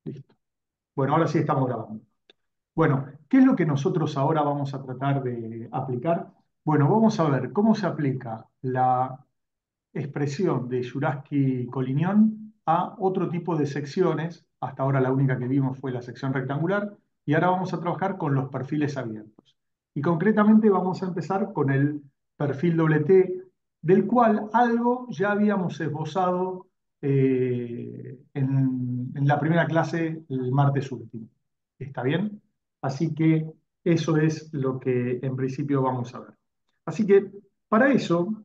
Listo. Bueno, ahora sí estamos grabando. Bueno, ¿qué es lo que nosotros ahora vamos a tratar de aplicar? Bueno, vamos a ver cómo se aplica la expresión de Jurasky-Collignon a otro tipo de secciones. Hasta ahora la única que vimos fue la sección rectangular y ahora vamos a trabajar con los perfiles abiertos. Y concretamente vamos a empezar con el perfil doble T, del cual algo ya habíamos esbozado en la primera clase el martes último. ¿Está bien? Así que eso es lo que en principio vamos a ver. Así que para eso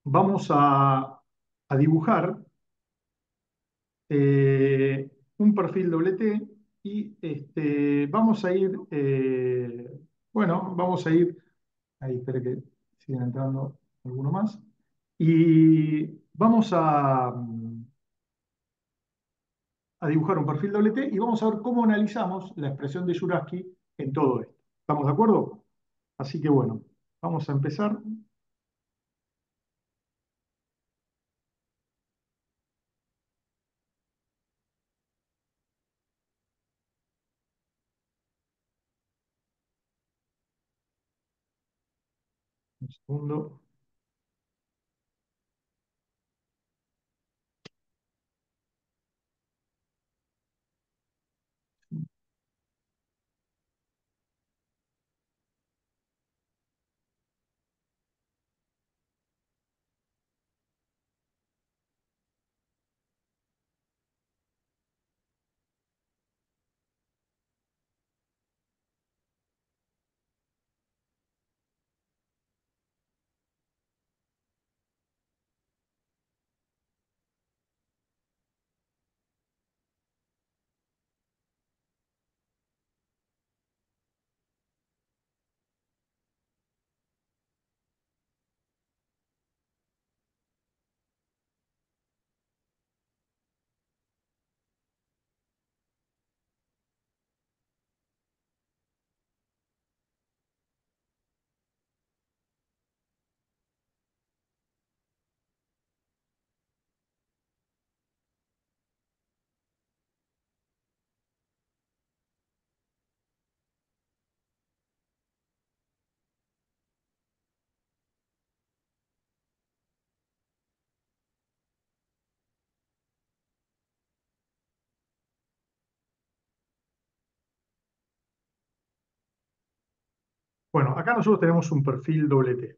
vamos a dibujar un perfil doble T y vamos a ir, bueno, vamos a ir, ahí espere que sigan entrando alguno más, y vamos a dibujar un perfil doble T y vamos a ver cómo analizamos la expresión de Jurasky en todo esto. ¿Estamos de acuerdo? Así que bueno, vamos a empezar. Un segundo. Bueno, acá nosotros tenemos un perfil doble T.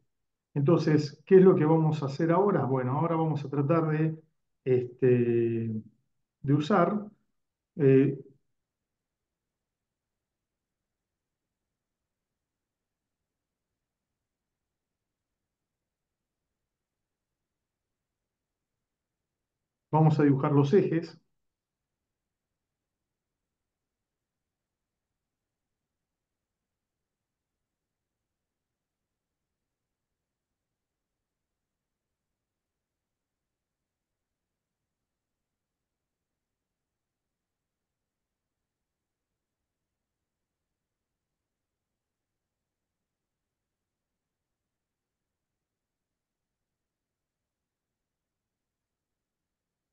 Entonces, ¿qué es lo que vamos a hacer ahora? Bueno, ahora vamos a tratar de usar, eh, vamos a dibujar los ejes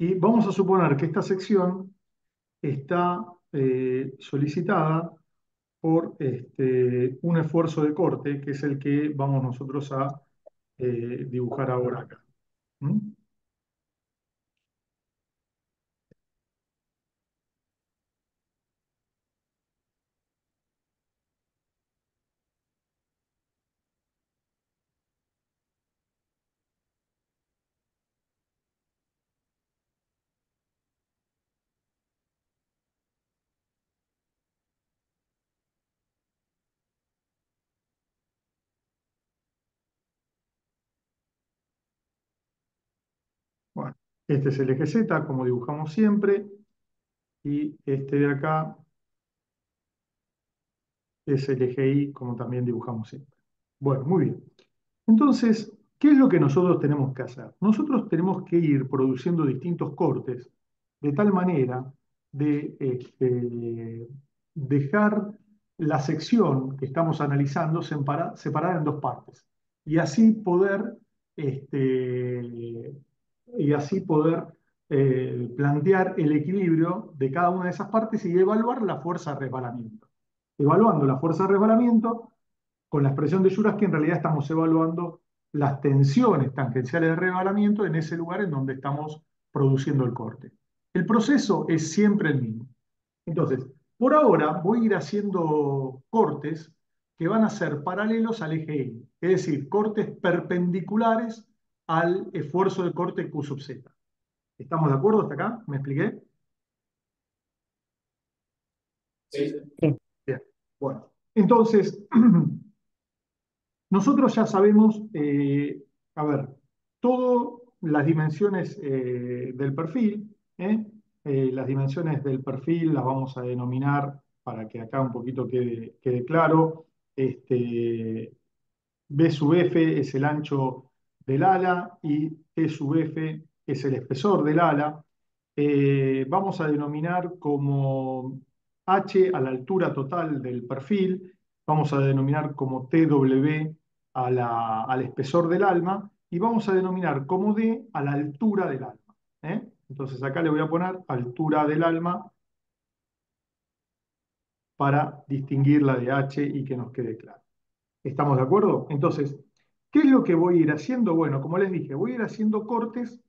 y vamos a suponer que esta sección está solicitada por un esfuerzo de corte, que es el que vamos nosotros a dibujar ahora acá. ¿Mm? Bueno, este es el eje Z, como dibujamos siempre, y este de acá es el eje Y, como también dibujamos siempre. Bueno, muy bien. Entonces, ¿qué es lo que nosotros tenemos que hacer? Nosotros tenemos que ir produciendo distintos cortes de tal manera de dejar la sección que estamos analizando separada en dos partes y así poder, este, y así poder plantear el equilibrio de cada una de esas partes y evaluar la fuerza de resbalamiento. Evaluando la fuerza de resbalamiento, con la expresión de Juraski en realidad estamos evaluando las tensiones tangenciales de resbalamiento en ese lugar en donde estamos produciendo el corte. El proceso es siempre el mismo. Entonces, por ahora voy a ir haciendo cortes que van a ser paralelos al eje Y, es decir, cortes perpendiculares al esfuerzo de corte Q sub Z. ¿Estamos de acuerdo hasta acá? ¿Me expliqué? Sí. Bien. Bueno, entonces, nosotros ya sabemos, a ver, todas las dimensiones del perfil, las dimensiones del perfil las vamos a denominar, para que acá un poquito quede claro, B sub F es el ancho del ala y T sub F es el espesor del ala. Vamos a denominar como H a la altura total del perfil, vamos a denominar como TW al espesor del alma y vamos a denominar como D a la altura del alma. Entonces acá le voy a poner altura del alma para distinguirla de H y que nos quede claro. ¿Estamos de acuerdo? Entonces, ¿qué es lo que voy a ir haciendo? Bueno, como les dije, voy a ir haciendo cortes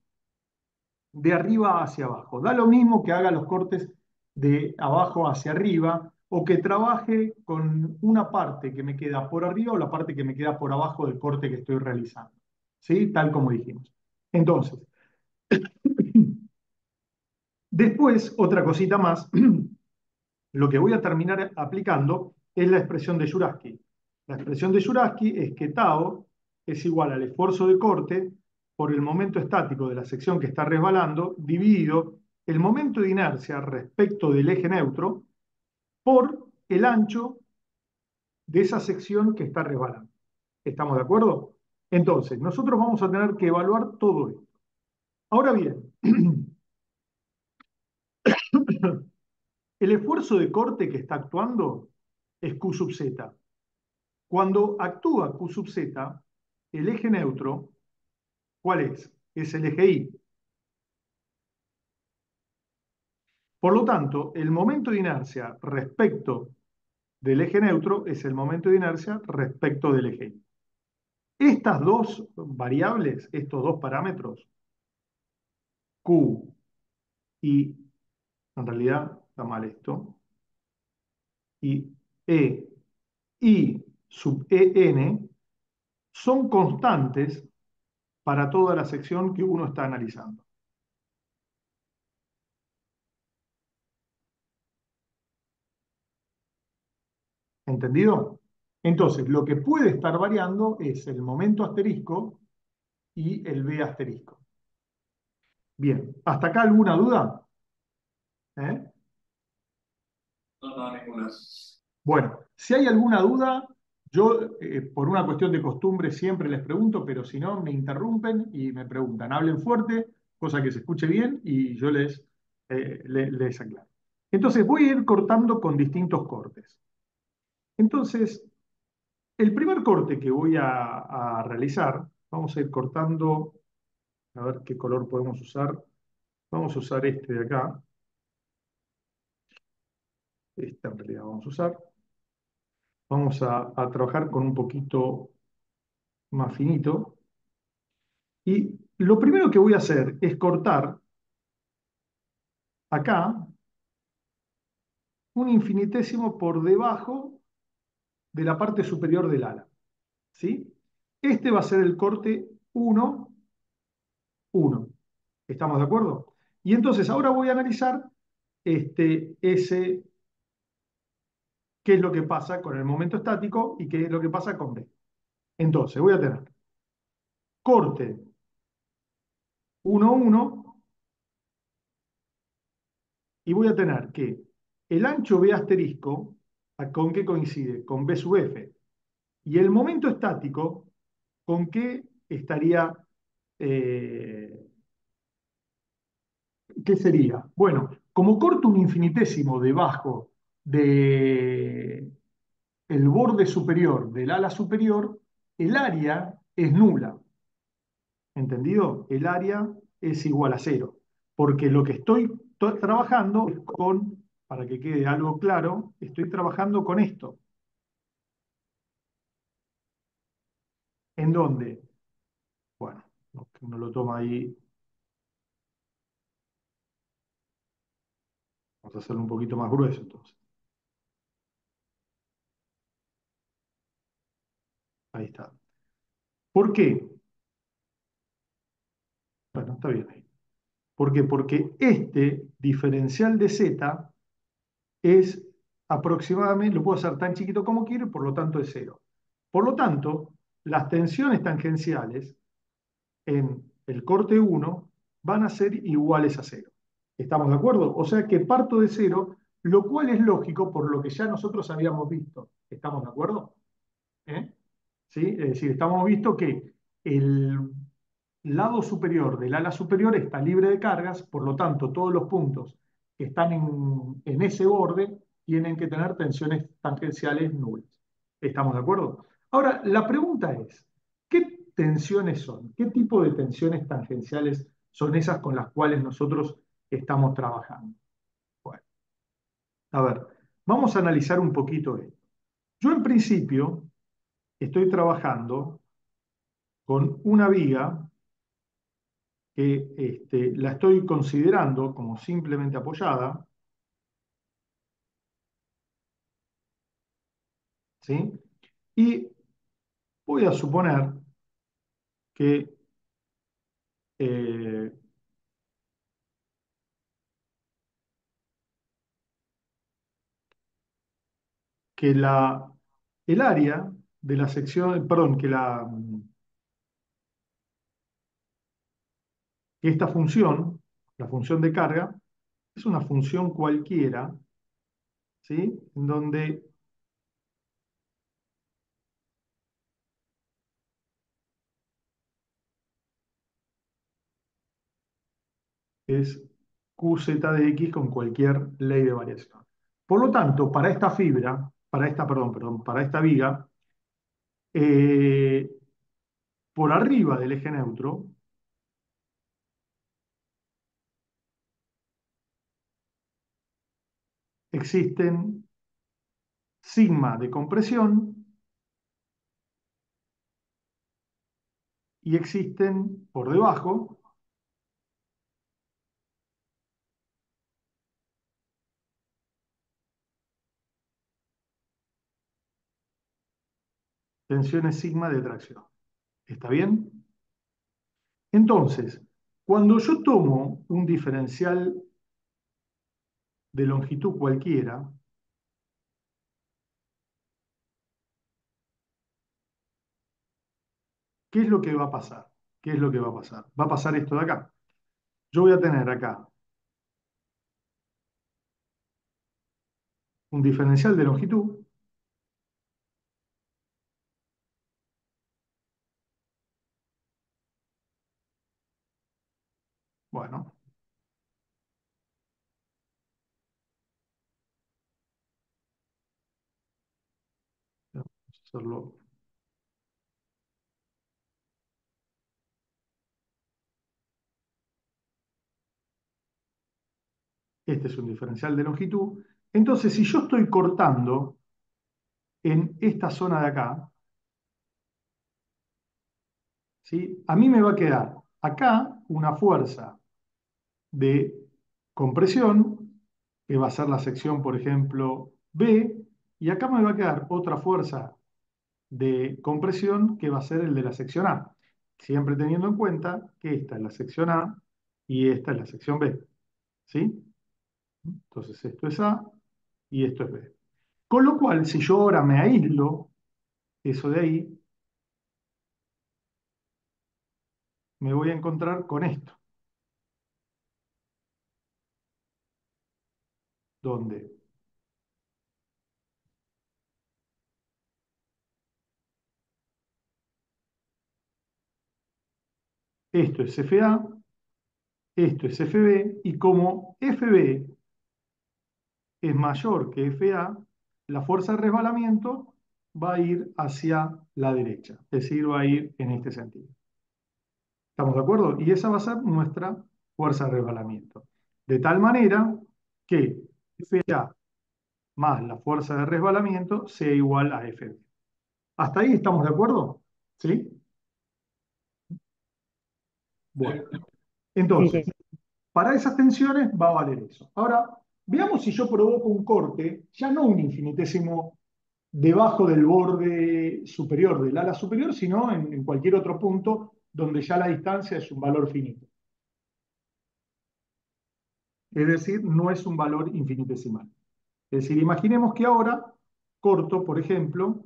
de arriba hacia abajo. Da lo mismo que haga los cortes de abajo hacia arriba o que trabaje con una parte que me queda por arriba o la parte que me queda por abajo del corte que estoy realizando. ¿Sí? Tal como dijimos. Entonces, después, otra cosita más, lo que voy a terminar aplicando es la expresión de Juraski. La expresión de Juraski es que tau es igual al esfuerzo de corte por el momento estático de la sección que está resbalando, dividido el momento de inercia respecto del eje neutro por el ancho de esa sección que está resbalando. ¿Estamos de acuerdo? Entonces, nosotros vamos a tener que evaluar todo esto. Ahora bien, el esfuerzo de corte que está actuando es Q sub Z. Cuando actúa Q sub Z, el eje neutro, ¿cuál es? Es el eje Y. Por lo tanto, el momento de inercia respecto del eje neutro es el momento de inercia respecto del eje Y. Estas dos variables, estos dos parámetros, Q y, en realidad está mal esto, y E y sub EN, son constantes para toda la sección que uno está analizando. ¿Entendido? Entonces, lo que puede estar variando es el momento asterisco y el B asterisco. Bien, ¿hasta acá alguna duda? ¿Eh? No, no, ninguna. Bueno, si hay alguna duda, yo por una cuestión de costumbre siempre les pregunto, pero si no, me interrumpen y me preguntan. Hablen fuerte, cosa que se escuche bien y yo les aclaro. Entonces, voy a ir cortando con distintos cortes. Entonces, el primer corte que voy a realizar, vamos a ir cortando, a ver qué color podemos usar. Vamos a usar este de acá. Este en realidad vamos a usar. Vamos a trabajar con un poquito más finito. Y lo primero que voy a hacer es cortar acá un infinitésimo por debajo de la parte superior del ala. ¿Sí? Este va a ser el corte 1, 1. ¿Estamos de acuerdo? Y entonces ahora voy a analizar ese, qué es lo que pasa con el momento estático y qué es lo que pasa con B. Entonces voy a tener corte 1, 1 y voy a tener que el ancho B asterisco, ¿con qué coincide? Con B sub F. Y el momento estático, ¿con qué estaría? eh, ¿Qué sería? Bueno, como corto un infinitésimo debajo de el borde superior del ala superior, el área es nula. ¿Entendido? El área es igual a cero. porque lo que estoy trabajando es con, para que quede algo claro, estoy trabajando con esto. ¿En dónde? Bueno, uno lo toma ahí, vamos a hacerlo un poquito más grueso entonces. Ahí está. ¿Por qué? Bueno, está bien ahí. ¿Por qué? Porque este diferencial de z es aproximadamente, lo puedo hacer tan chiquito como quiero y por lo tanto es cero. Por lo tanto, las tensiones tangenciales en el corte 1 van a ser iguales a cero. ¿Estamos de acuerdo? O sea que parto de cero, lo cual es lógico por lo que ya nosotros habíamos visto. ¿Estamos de acuerdo? ¿Eh? ¿Sí? Es decir, estamos visto que el lado superior del ala superior está libre de cargas, por lo tanto, todos los puntos que están en ese borde tienen que tener tensiones tangenciales nulas. ¿Estamos de acuerdo? Ahora, la pregunta es, ¿qué tensiones son? ¿Qué tipo de tensiones tangenciales son esas con las cuales nosotros estamos trabajando? Bueno, a ver, vamos a analizar un poquito esto. Yo en principio estoy trabajando con una viga que la estoy considerando como simplemente apoyada, ¿sí? Y voy a suponer que, eh, que el área de la sección, perdón, que esta función, la función de carga, es una función cualquiera, ¿sí? En donde es QZ de X con cualquier ley de variación. Por lo tanto, para esta fibra, para esta viga, eh, por arriba del eje neutro existen sigma de compresión y existen por debajo tensiones sigma de tracción. ¿Está bien? Entonces, cuando yo tomo un diferencial de longitud cualquiera, ¿qué es lo que va a pasar? ¿Qué es lo que va a pasar? Va a pasar esto de acá. Yo voy a tener acá un diferencial de longitud, bueno, vamos a hacerlo. Este es un diferencial de longitud. Entonces, si yo estoy cortando en esta zona de acá, ¿sí? A mí me va a quedar acá una fuerza de compresión, que va a ser la sección, por ejemplo, B, y acá me va a quedar otra fuerza de compresión que va a ser el de la sección A, siempre teniendo en cuenta que esta es la sección A y esta es la sección B, ¿sí? Entonces esto es A y esto es B. Con lo cual, si yo ahora me aíslo eso de ahí, me voy a encontrar con esto, donde esto es FA, esto es FB, y como FB es mayor que FA, la fuerza de resbalamiento va a ir hacia la derecha, es decir, va a ir en este sentido. ¿Estamos de acuerdo? Y esa va a ser nuestra fuerza de resbalamiento. De tal manera que FA más la fuerza de resbalamiento sea igual a FB. ¿Hasta ahí estamos de acuerdo? ¿Sí? Bueno, entonces, para esas tensiones va a valer eso. Ahora, veamos si yo provoco un corte, ya no un infinitésimo debajo del borde superior del ala superior, sino en cualquier otro punto donde ya la distancia es un valor finito. Es decir, no es un valor infinitesimal. Es decir, imaginemos que ahora corto, por ejemplo,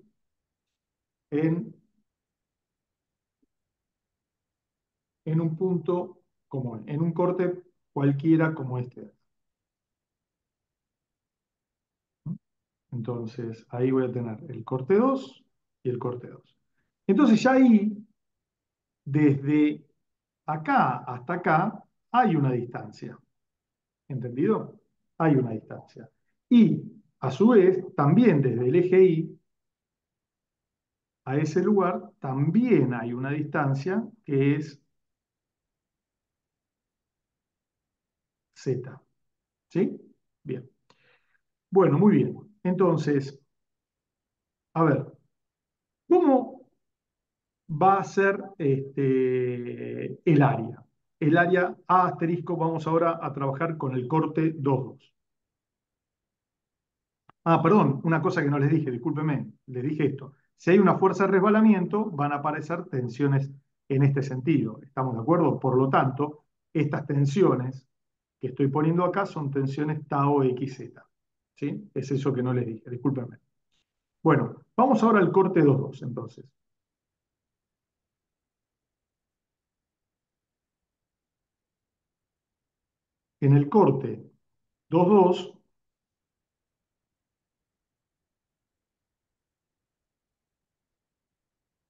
en, en un punto como en un corte cualquiera como este. Entonces, ahí voy a tener el corte 2 y el corte 2. Entonces, ya ahí, desde acá hasta acá, hay una distancia. ¿Entendido? Hay una distancia. Y, a su vez, también desde el eje Y a ese lugar, también hay una distancia que es Z. ¿Sí? Bien. Bueno, muy bien. Entonces, a ver, ¿cómo va a ser el área? El área A asterisco, vamos ahora a trabajar con el corte 2,2. Ah, perdón, una cosa que no les dije, discúlpeme, les dije esto. Si hay una fuerza de resbalamiento, van a aparecer tensiones en este sentido. ¿Estamos de acuerdo? Por lo tanto, estas tensiones que estoy poniendo acá son tensiones tau XZ. ¿Sí? Es eso que no les dije, discúlpenme. Bueno, vamos ahora al corte 2,2 entonces. En el corte 2,2,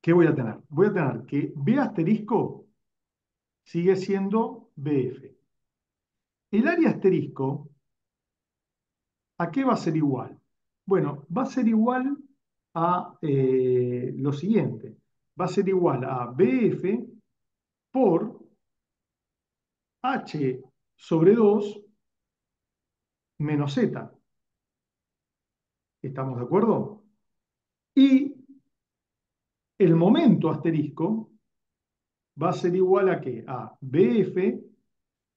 ¿qué voy a tener? Voy a tener que B asterisco sigue siendo BF. El área asterisco, ¿a qué va a ser igual? Bueno, va a ser igual a lo siguiente. Va a ser igual a BF por H sobre 2 menos Z. ¿Estamos de acuerdo? Y el momento asterisco va a ser igual a ¿qué? A BF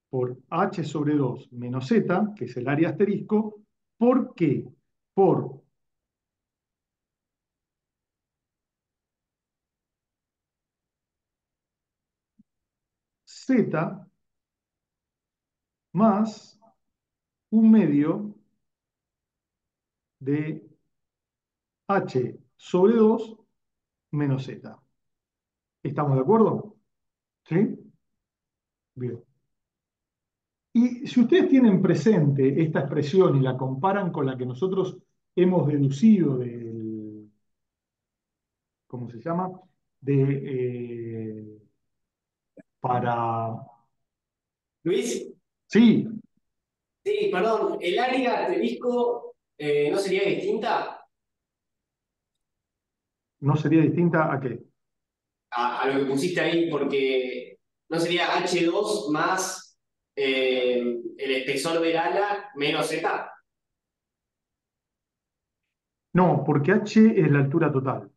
por H sobre 2 menos Z, que es el área asterisco. ¿Por qué? Por Z más un medio de H sobre 2 menos Z. ¿Estamos de acuerdo? ¿Sí? Bien. Y si ustedes tienen presente esta expresión y la comparan con la que nosotros hemos deducido del, ¿cómo se llama? Para, Luis, sí, sí, perdón, el área asterisco no sería distinta ¿no sería distinta a qué? a lo que pusiste ahí, porque no sería H2 más el espesor del ala menos Z. No, porque H es la altura total.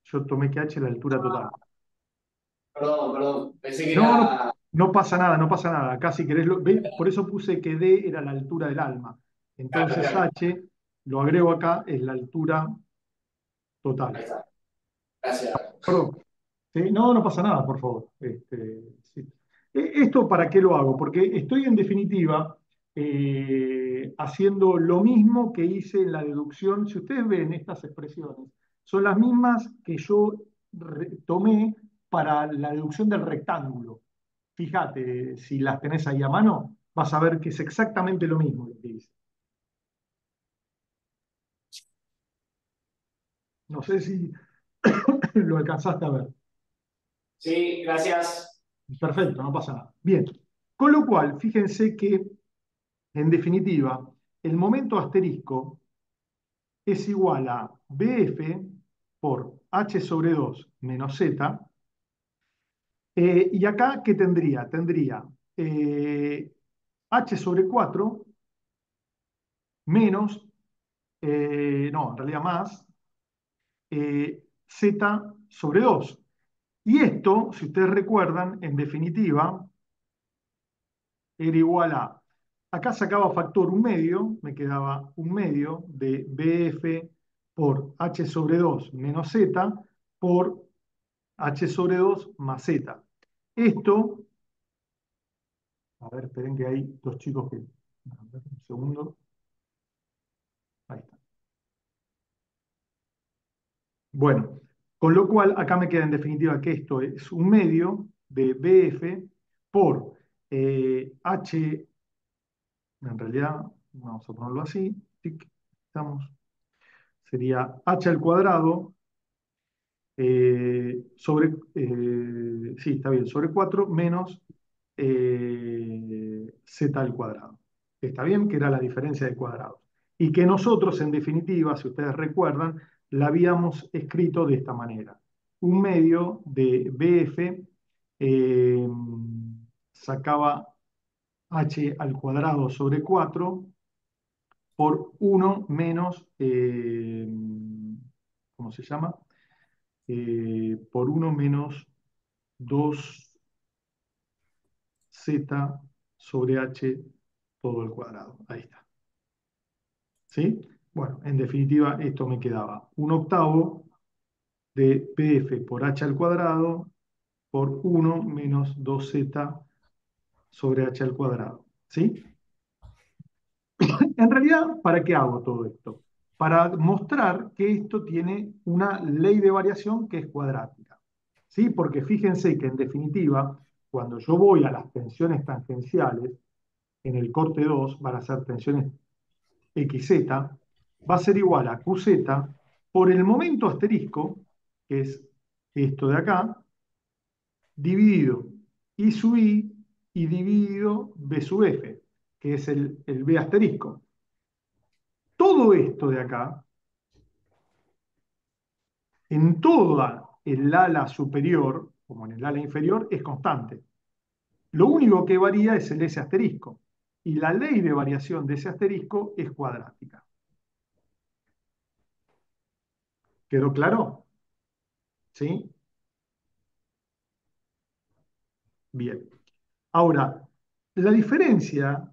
Yo tomé que H es la altura total. Perdón, pensé que No, no, era. no pasa nada, no pasa nada. Acá si querés, ¿ves? Por eso puse que D era la altura del alma. Claro, Entonces claro, H, lo agrego acá, es la altura ahí total. está. Gracias. Perdón. ¿Sí? No, no pasa nada, por favor. Sí. ¿Esto para qué lo hago? Porque estoy en definitiva haciendo lo mismo que hice en la deducción. Si ustedes ven estas expresiones, son las mismas que yo tomé para la deducción del rectángulo. Fíjate, si las tenés ahí a mano, vas a ver que es exactamente lo mismo lo que hice. No sé si lo alcanzaste a ver. Sí, gracias. Perfecto, no pasa nada. Bien. Con lo cual, fíjense que en definitiva, el momento asterisco es igual a BF por H sobre 2 menos Z. Y acá, ¿qué tendría? Tendría eh, h sobre 4 menos, no, en realidad más, z sobre 2. Y esto, si ustedes recuerdan, en definitiva, era igual a, acá sacaba factor un medio, me quedaba un medio de BF por h sobre 2 menos z por h sobre 2 más z. Esto, a ver, esperen que hay dos chicos que, a ver, un segundo, ahí está. Bueno, con lo cual acá me queda en definitiva que esto es un medio de BF por h, en realidad, vamos a ponerlo así, tic, estamos, sería h al cuadrado sobre, sí, está bien, sobre 4 menos z al cuadrado. Está bien que era la diferencia de cuadrados. Y que nosotros, en definitiva, si ustedes recuerdan, la habíamos escrito de esta manera. Un medio de BF eh, sacaba h al cuadrado sobre 4 por 1 menos, ¿cómo se llama? Por 1 menos 2z sobre h todo el cuadrado. Ahí está. ¿Sí? Bueno, en definitiva, esto me quedaba un octavo de pf por h al cuadrado por 1 menos 2z sobre h al cuadrado. ¿Sí? En realidad, ¿para qué hago todo esto? Para mostrar que esto tiene una ley de variación que es cuadrática. ¿Sí? Porque fíjense que en definitiva, cuando yo voy a las tensiones tangenciales, en el corte 2 van a ser tensiones XZ, va a ser igual a QZ por el momento asterisco, que es esto de acá, dividido I sub I y dividido B sub F, que es el B asterisco. Todo esto de acá, en toda el ala superior, como en el ala inferior, es constante. Lo único que varía es el S asterisco. Y la ley de variación de ese asterisco es cuadrática. ¿Quedó claro? ¿Sí? Bien. Ahora, la diferencia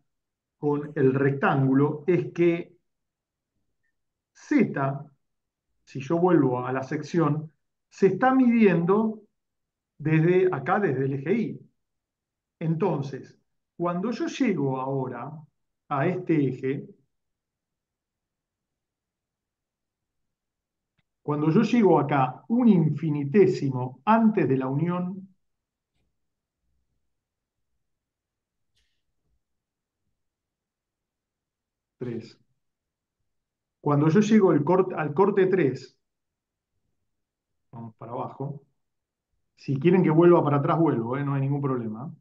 con el rectángulo es que Z, si yo vuelvo a la sección, se está midiendo desde acá, desde el eje Y. Entonces, cuando yo llego ahora a este eje, cuando yo llego acá un infinitésimo antes de la unión, tres. Cuando yo llego al corte 3, vamos para abajo, si quieren que vuelva para atrás, vuelvo, no hay ningún problema.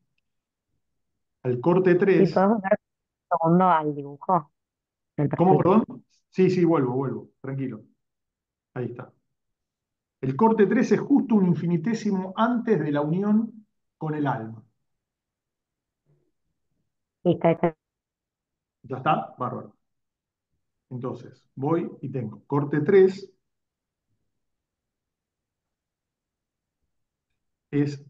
Al corte Si 3, podemos dar un segundo al dibujo del ¿cómo, perfil. perdón? Sí, sí, vuelvo, tranquilo. Ahí está. El corte 3 es justo un infinitésimo antes de la unión con el alma. Listo, este ¿Ya está? Bárbaro. Entonces, voy y tengo corte 3 es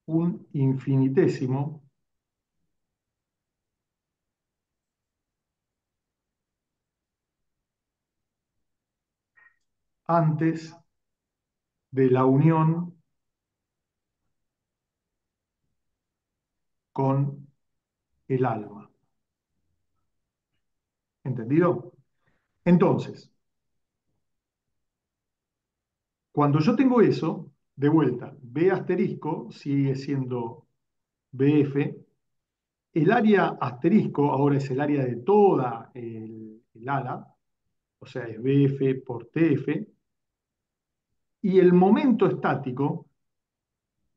un infinitésimo antes de la unión con el alma. ¿Entendido? Entonces, cuando yo tengo eso, de vuelta, B asterisco sigue siendo BF. El área asterisco ahora es el área de toda el ala, o sea, es BF por TF. Y el momento estático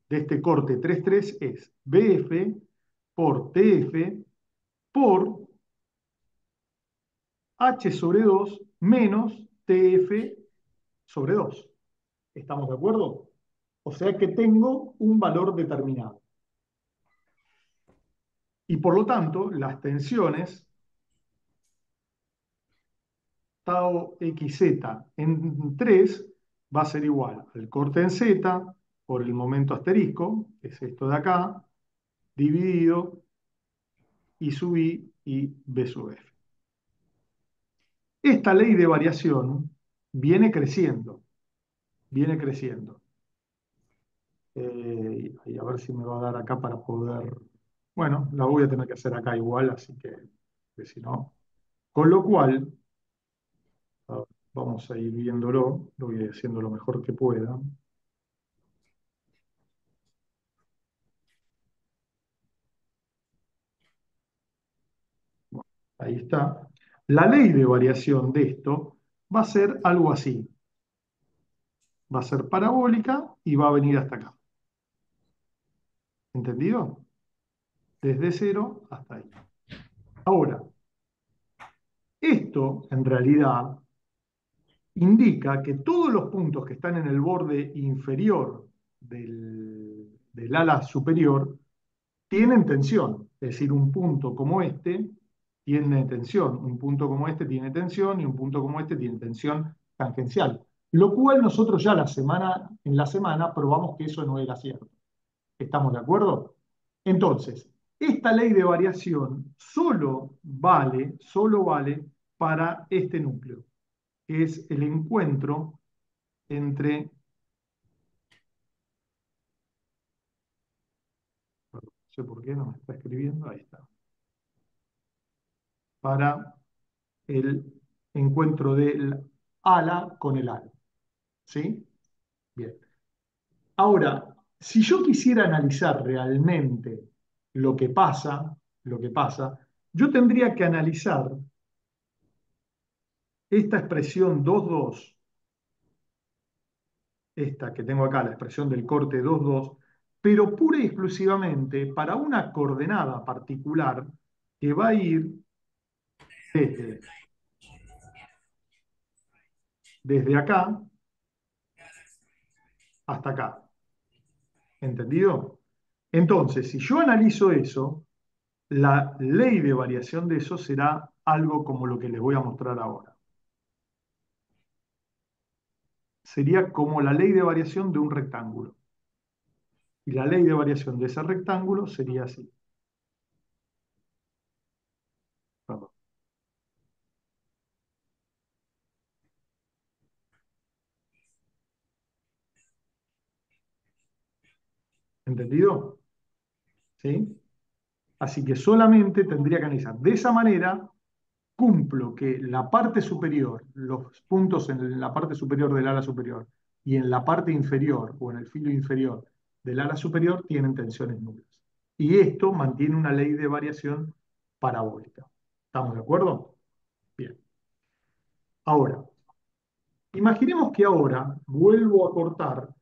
de este corte 3,3 es BF por TF por H sobre 2 menos TF sobre 2. ¿Estamos de acuerdo? O sea que tengo un valor determinado. Y por lo tanto, las tensiones tau xz en 3 va a ser igual al corte en z por el momento asterisco, que es esto de acá, dividido I sub I y B sub F. Esta ley de variación viene creciendo, viene creciendo. Y a ver si me va a dar acá para poder... Bueno, la voy a tener que hacer acá igual, así que si no... Con lo cual, vamos a ir viéndolo, lo voy haciendo lo mejor que pueda. Bueno, ahí está. La ley de variación de esto va a ser algo así. Va a ser parabólica y va a venir hasta acá. ¿Entendido? Desde cero hasta ahí. Ahora, esto en realidad indica que todos los puntos que están en el borde inferior del ala superior tienen tensión. Es decir, un punto como este tiene tensión, un punto como este tiene tensión y un punto como este tiene tensión tangencial. Lo cual nosotros ya en la semana probamos que eso no era cierto. ¿Estamos de acuerdo? Entonces, esta ley de variación solo vale para este núcleo, que es el encuentro entre, no sé por qué no me está escribiendo, ahí está, para el encuentro del ala con el ala. ¿Sí? Bien. Ahora, si yo quisiera analizar realmente lo que pasa, yo tendría que analizar esta expresión 2,2, esta que tengo acá, la expresión del corte 2,2, pero pura y exclusivamente para una coordenada particular que va a ir desde, desde acá hasta acá. ¿Entendido? Entonces, si yo analizo eso, la ley de variación de eso será algo como lo que les voy a mostrar ahora. Sería como la ley de variación de un rectángulo. Y la ley de variación de ese rectángulo sería así. Perdón. ¿Entendido? ¿Sí? Así que solamente tendría que analizar. De esa manera, cumplo que la parte superior, los puntos en la parte superior del ala superior y en la parte inferior o en el filo inferior del ala superior tienen tensiones nulas. Y esto mantiene una ley de variación parabólica. ¿Estamos de acuerdo? Bien. Ahora, imaginemos que ahora vuelvo a cortar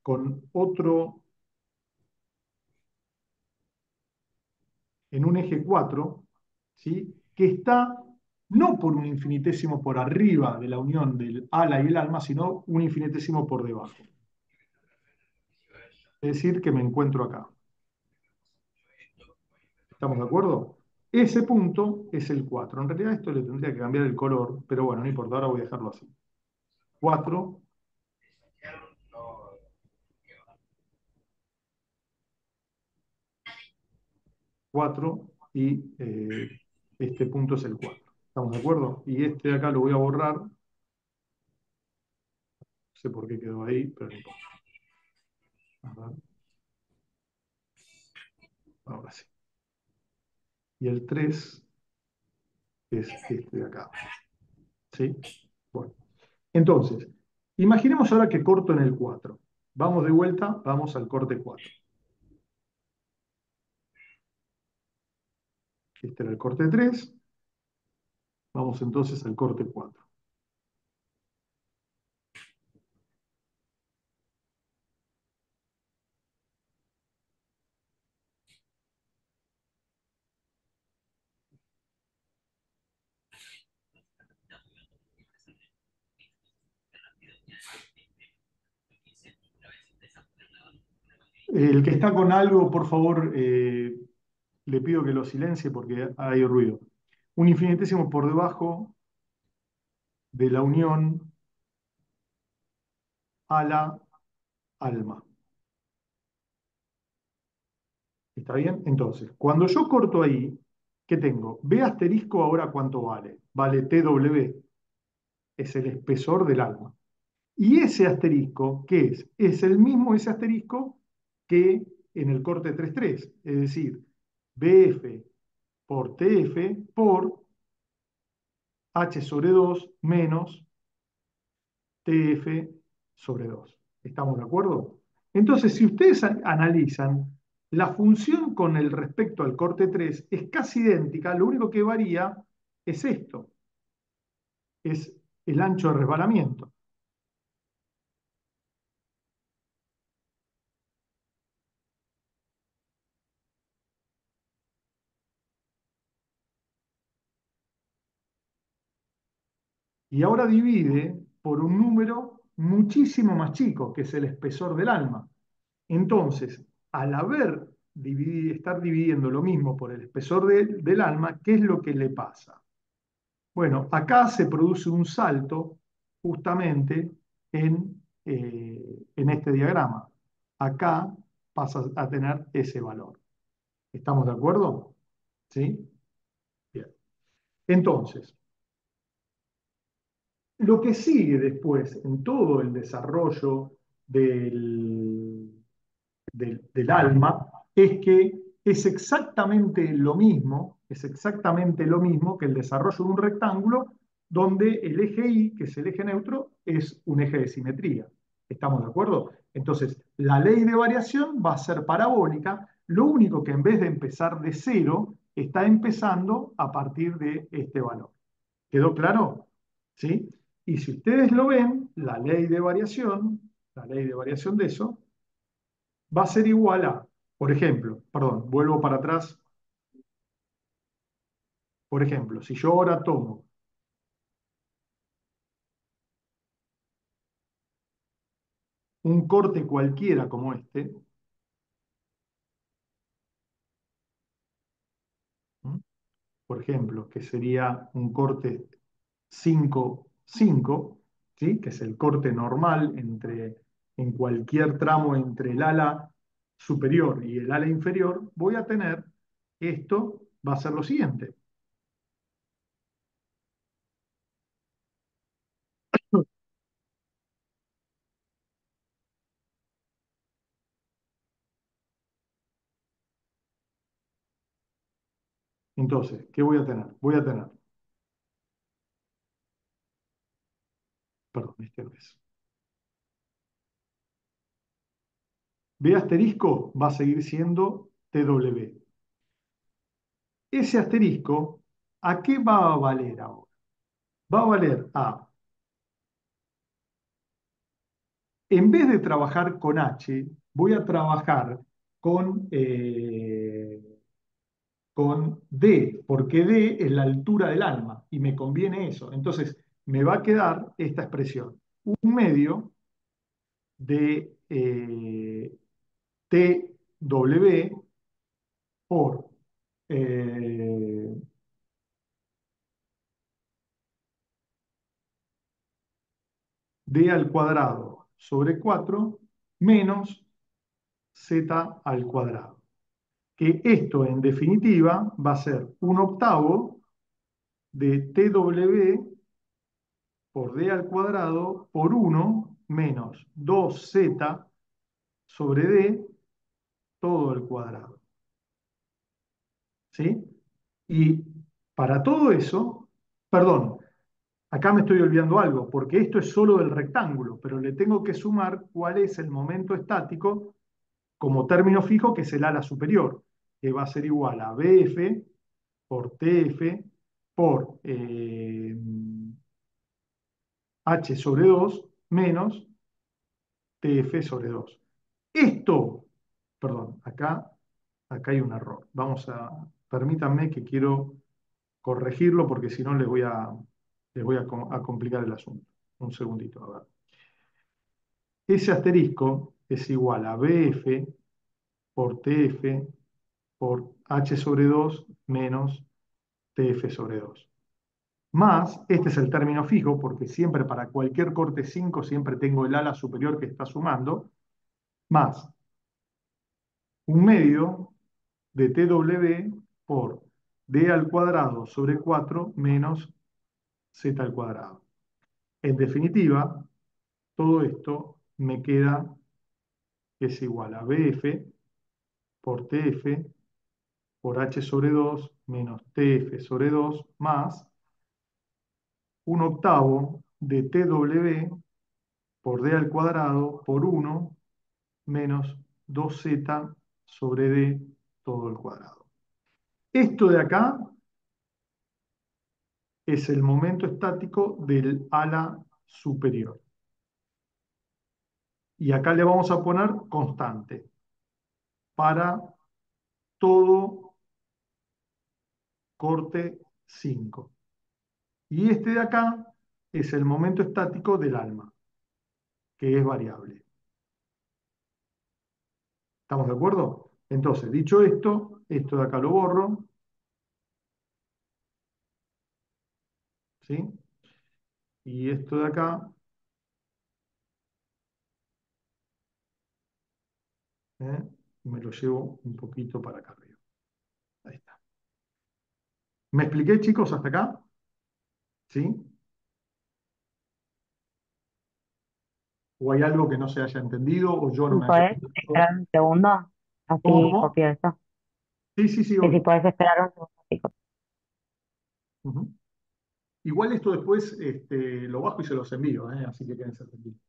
con otro en un eje 4, ¿sí? Que está no por un infinitésimo por arriba de la unión del ala y el alma, sino un infinitésimo por debajo. Es decir, que me encuentro acá. ¿Estamos de acuerdo? Ese punto es el 4. En realidad esto le tendría que cambiar el color, pero bueno, no importa, ahora voy a dejarlo así. 4, 4 y este punto es el 4. ¿Estamos de acuerdo? Y este de acá lo voy a borrar. No sé por qué quedó ahí, pero no importa. A ver. Ahora sí. Y el 3 es este de acá. ¿Sí? Bueno. Entonces, imaginemos ahora que corto en el 4. Vamos de vuelta, vamos al corte 4. Este era el corte 3. Vamos entonces al corte 4. El que está con algo, por favor, le pido que lo silencie porque hay ruido. Un infinitésimo por debajo de la unión a la alma. ¿Está bien? Entonces, cuando yo corto ahí, ¿qué tengo? B asterisco ahora cuánto vale. Vale TW, es el espesor del alma. Y ese asterisco, ¿qué es? Es el mismo ese asterisco que en el corte 3,3. Es decir, BF por TF por H sobre 2 menos TF sobre 2. ¿Estamos de acuerdo? Entonces, si ustedes analizan, la función con el respecto al corte 3 es casi idéntica, lo único que varía es esto, es el ancho de resbalamiento. Y ahora divide por un número muchísimo más chico, que es el espesor del alma. Entonces, al estar dividiendo lo mismo por el espesor del alma, ¿qué es lo que le pasa? Bueno, acá se produce un salto justamente en este diagrama. Acá pasa a tener ese valor. ¿Estamos de acuerdo? ¿Sí? Bien. Entonces, lo que sigue después en todo el desarrollo del, del alma es que es exactamente lo mismo que el desarrollo de un rectángulo donde el eje Y, que es el eje neutro, es un eje de simetría. ¿Estamos de acuerdo? Entonces, la ley de variación va a ser parabólica, lo único que en vez de empezar de cero, está empezando a partir de este valor. ¿Quedó claro? ¿Sí? Y si ustedes lo ven, la ley de variación de eso, va a ser igual a, por ejemplo, perdón, vuelvo para atrás. Por ejemplo, si yo ahora tomo un corte cualquiera como este, ¿m? Por ejemplo, que sería un corte 5,5, ¿sí? Que es el corte normal en cualquier tramo entre el ala superior y el ala inferior, voy a tener, esto va a ser lo siguiente. Entonces, ¿qué voy a tener? Voy a tener, perdón, este no es. B asterisco va a seguir siendo TW. Ese asterisco, ¿a qué va a valer ahora? Va a valer a, en vez de trabajar con H, voy a trabajar con D, porque D es la altura del alma y me conviene eso. Entonces, me va a quedar esta expresión, un medio de TW por D al cuadrado sobre 4 menos Z al cuadrado. Que esto en definitiva va a ser un octavo de TW por D al cuadrado por 1 menos 2Z sobre D todo al cuadrado. ¿Sí? Y para todo eso, perdón, acá me estoy olvidando algo, porque esto es solo del rectángulo, pero le tengo que sumar cuál es el momento estático como término fijo, que es el ala superior, que va a ser igual a BF por TF por H sobre 2 menos TF sobre 2. Esto, perdón, acá hay un error. Permítanme que quiero corregirlo porque si no les voy a complicar el asunto. Un segundito, a ver. ese asterisco es igual a BF por TF por H sobre 2 menos TF sobre 2. Más, este es el término fijo, porque siempre para cualquier corte 5 siempre tengo el ala superior que está sumando, más un medio de TW por D al cuadrado sobre 4 menos Z al cuadrado. En definitiva, todo esto me queda que es igual a BF por TF por H sobre 2 menos TF sobre 2 más un octavo de TW por D al cuadrado por 1 menos 2Z sobre D todo el cuadrado. Esto de acá es el momento estático del ala superior. Y acá le vamos a poner constante para todo corte 5. Y este de acá es el momento estático del alma, que es variable. ¿Estamos de acuerdo? Entonces, dicho esto, esto de acá lo borro, ¿sí? Y esto de acá, ¿eh? Me lo llevo un poquito para acá arriba. Ahí está. ¿Me expliqué, chicos, hasta acá? ¿Sí? ¿O hay algo que no se haya entendido o yo no ¿Y me haya podés entendido? esperar un segundo? ¿Cómo, Así cómo? copio eso. Sí, sí, sí, Que si obvio. podés esperar un segundo. Así Ujú. Igual esto después lo bajo y se los envío, así que quédense tranquilos.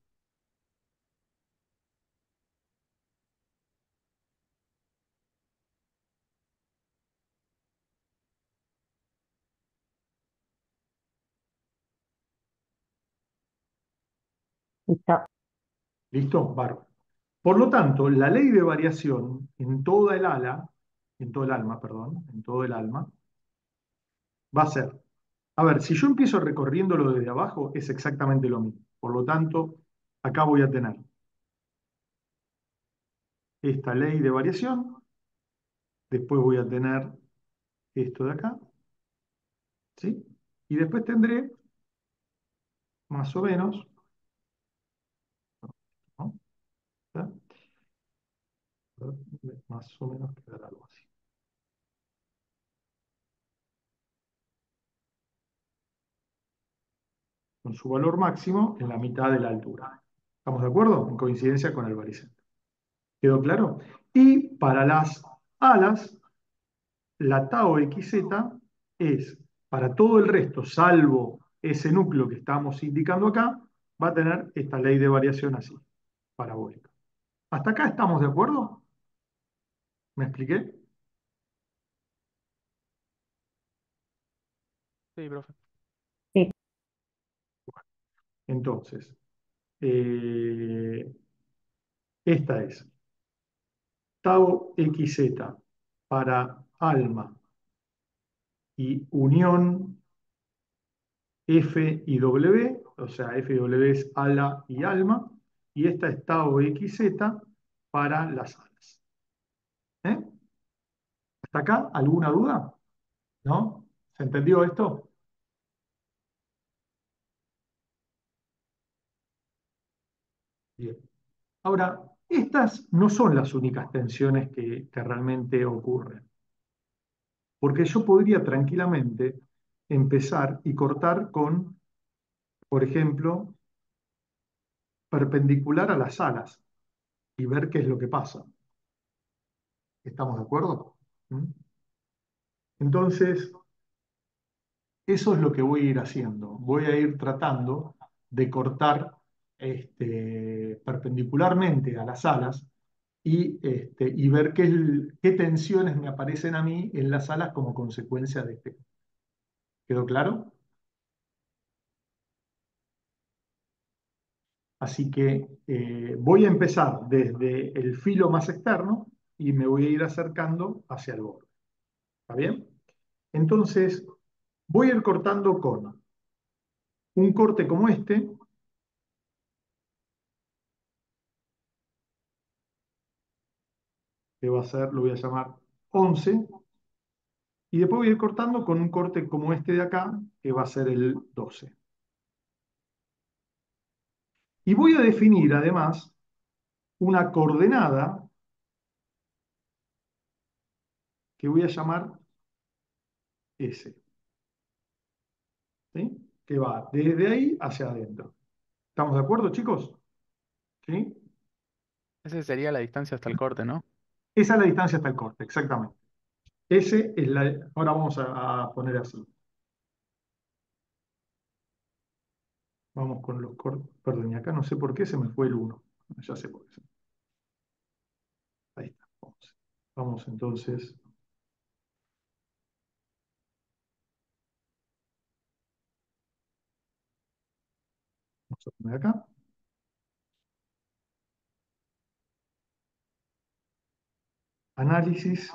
listo. ¿Listo? Bárbaro. Por lo tanto, la ley de variación en toda el ala, en todo el alma, perdón, en todo el alma, va a ser, a ver, si yo empiezo recorriéndolo desde abajo, es exactamente lo mismo. Por lo tanto, acá voy a tener esta ley de variación, después voy a tener esto de acá, ¿sí? Y después tendré, más o menos, ¿no? ¿Está? Más o menos quedará algo así. Con su valor máximo en la mitad de la altura. ¿Estamos de acuerdo? En coincidencia con el baricentro. ¿Quedó claro? Y para las alas, la tau xz es, para todo el resto, salvo ese núcleo que estamos indicando acá, va a tener esta ley de variación así, parabólica. ¿Hasta acá estamos de acuerdo? ¿Me expliqué? Sí, profe. Sí, Entonces, eh, esta es tau xz para alma y unión F y W, o sea, F y W es ala y alma, y esta es tau xz para las alas. ¿Eh? ¿Hasta acá? ¿Alguna duda? ¿No? ¿Se entendió esto? Bien. Ahora, estas no son las únicas tensiones que realmente ocurren, porque yo podría tranquilamente empezar y cortar con, por ejemplo, perpendicular a las alas y ver qué es lo que pasa. ¿Estamos de acuerdo? ¿Mm? Entonces, eso es lo que voy a ir haciendo. Voy a ir tratando de cortar perpendicularmente a las alas y ver qué tensiones me aparecen a mí en las alas como consecuencia de este. ¿Quedó claro? Así que voy a empezar desde el filo más externo y me voy a ir acercando hacia el borde. ¿Está bien? Entonces, voy a ir cortando con un corte como este, que va a ser, lo voy a llamar 11, y después voy a ir cortando con un corte como este de acá, que va a ser el 12. Y voy a definir además una coordenada que voy a llamar S, ¿sí? Que va desde ahí hacia adentro. ¿Estamos de acuerdo, chicos? ¿Sí? Esa sería la distancia hasta el corte, ¿no? Esa es la distancia hasta el corte, exactamente. Ese es la. Ahora vamos a poner así. Vamos con los cortes. Perdón, y acá no sé por qué se me fue el 1. Ya sé por qué. Ahí está. Vamos entonces. Vamos a poner acá. Análisis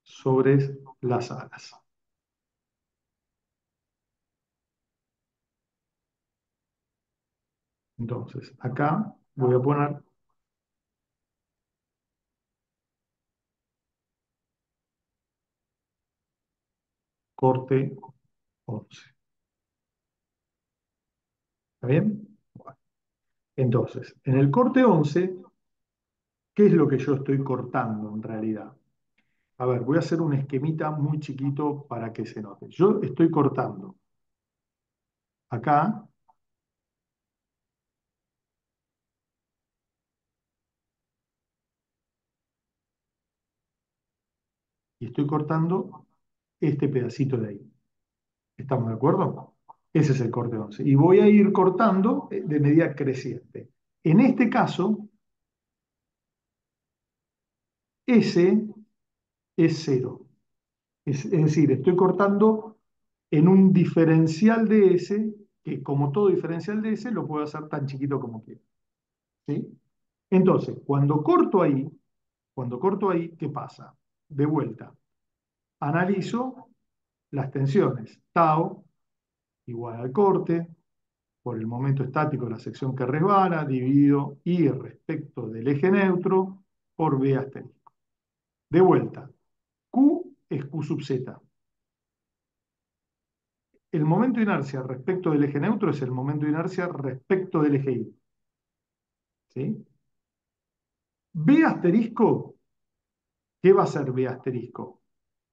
sobre las alas. Entonces, acá voy a poner corte 11. ¿Está bien? Bueno, entonces, en el corte 11, ¿qué es lo que yo estoy cortando en realidad? A ver, voy a hacer un esquemita muy chiquito para que se note. Yo estoy cortando acá y estoy cortando este pedacito de ahí. ¿Estamos de acuerdo? Ese es el corte 11. Y voy a ir cortando de medida creciente. En este caso, S es 0. Es decir, estoy cortando en un diferencial de S, que como todo diferencial de S, lo puedo hacer tan chiquito como quiera. ¿Sí? Entonces, cuando corto ahí, ¿qué pasa? De vuelta, analizo las tensiones. Tau igual al corte, por el momento estático de la sección que resbala, dividido I respecto del eje neutro por B asterisco. De vuelta, Q es Q sub Z. El momento de inercia respecto del eje neutro es el momento de inercia respecto del eje Y. ¿Sí? B asterisco, ¿qué va a ser B asterisco?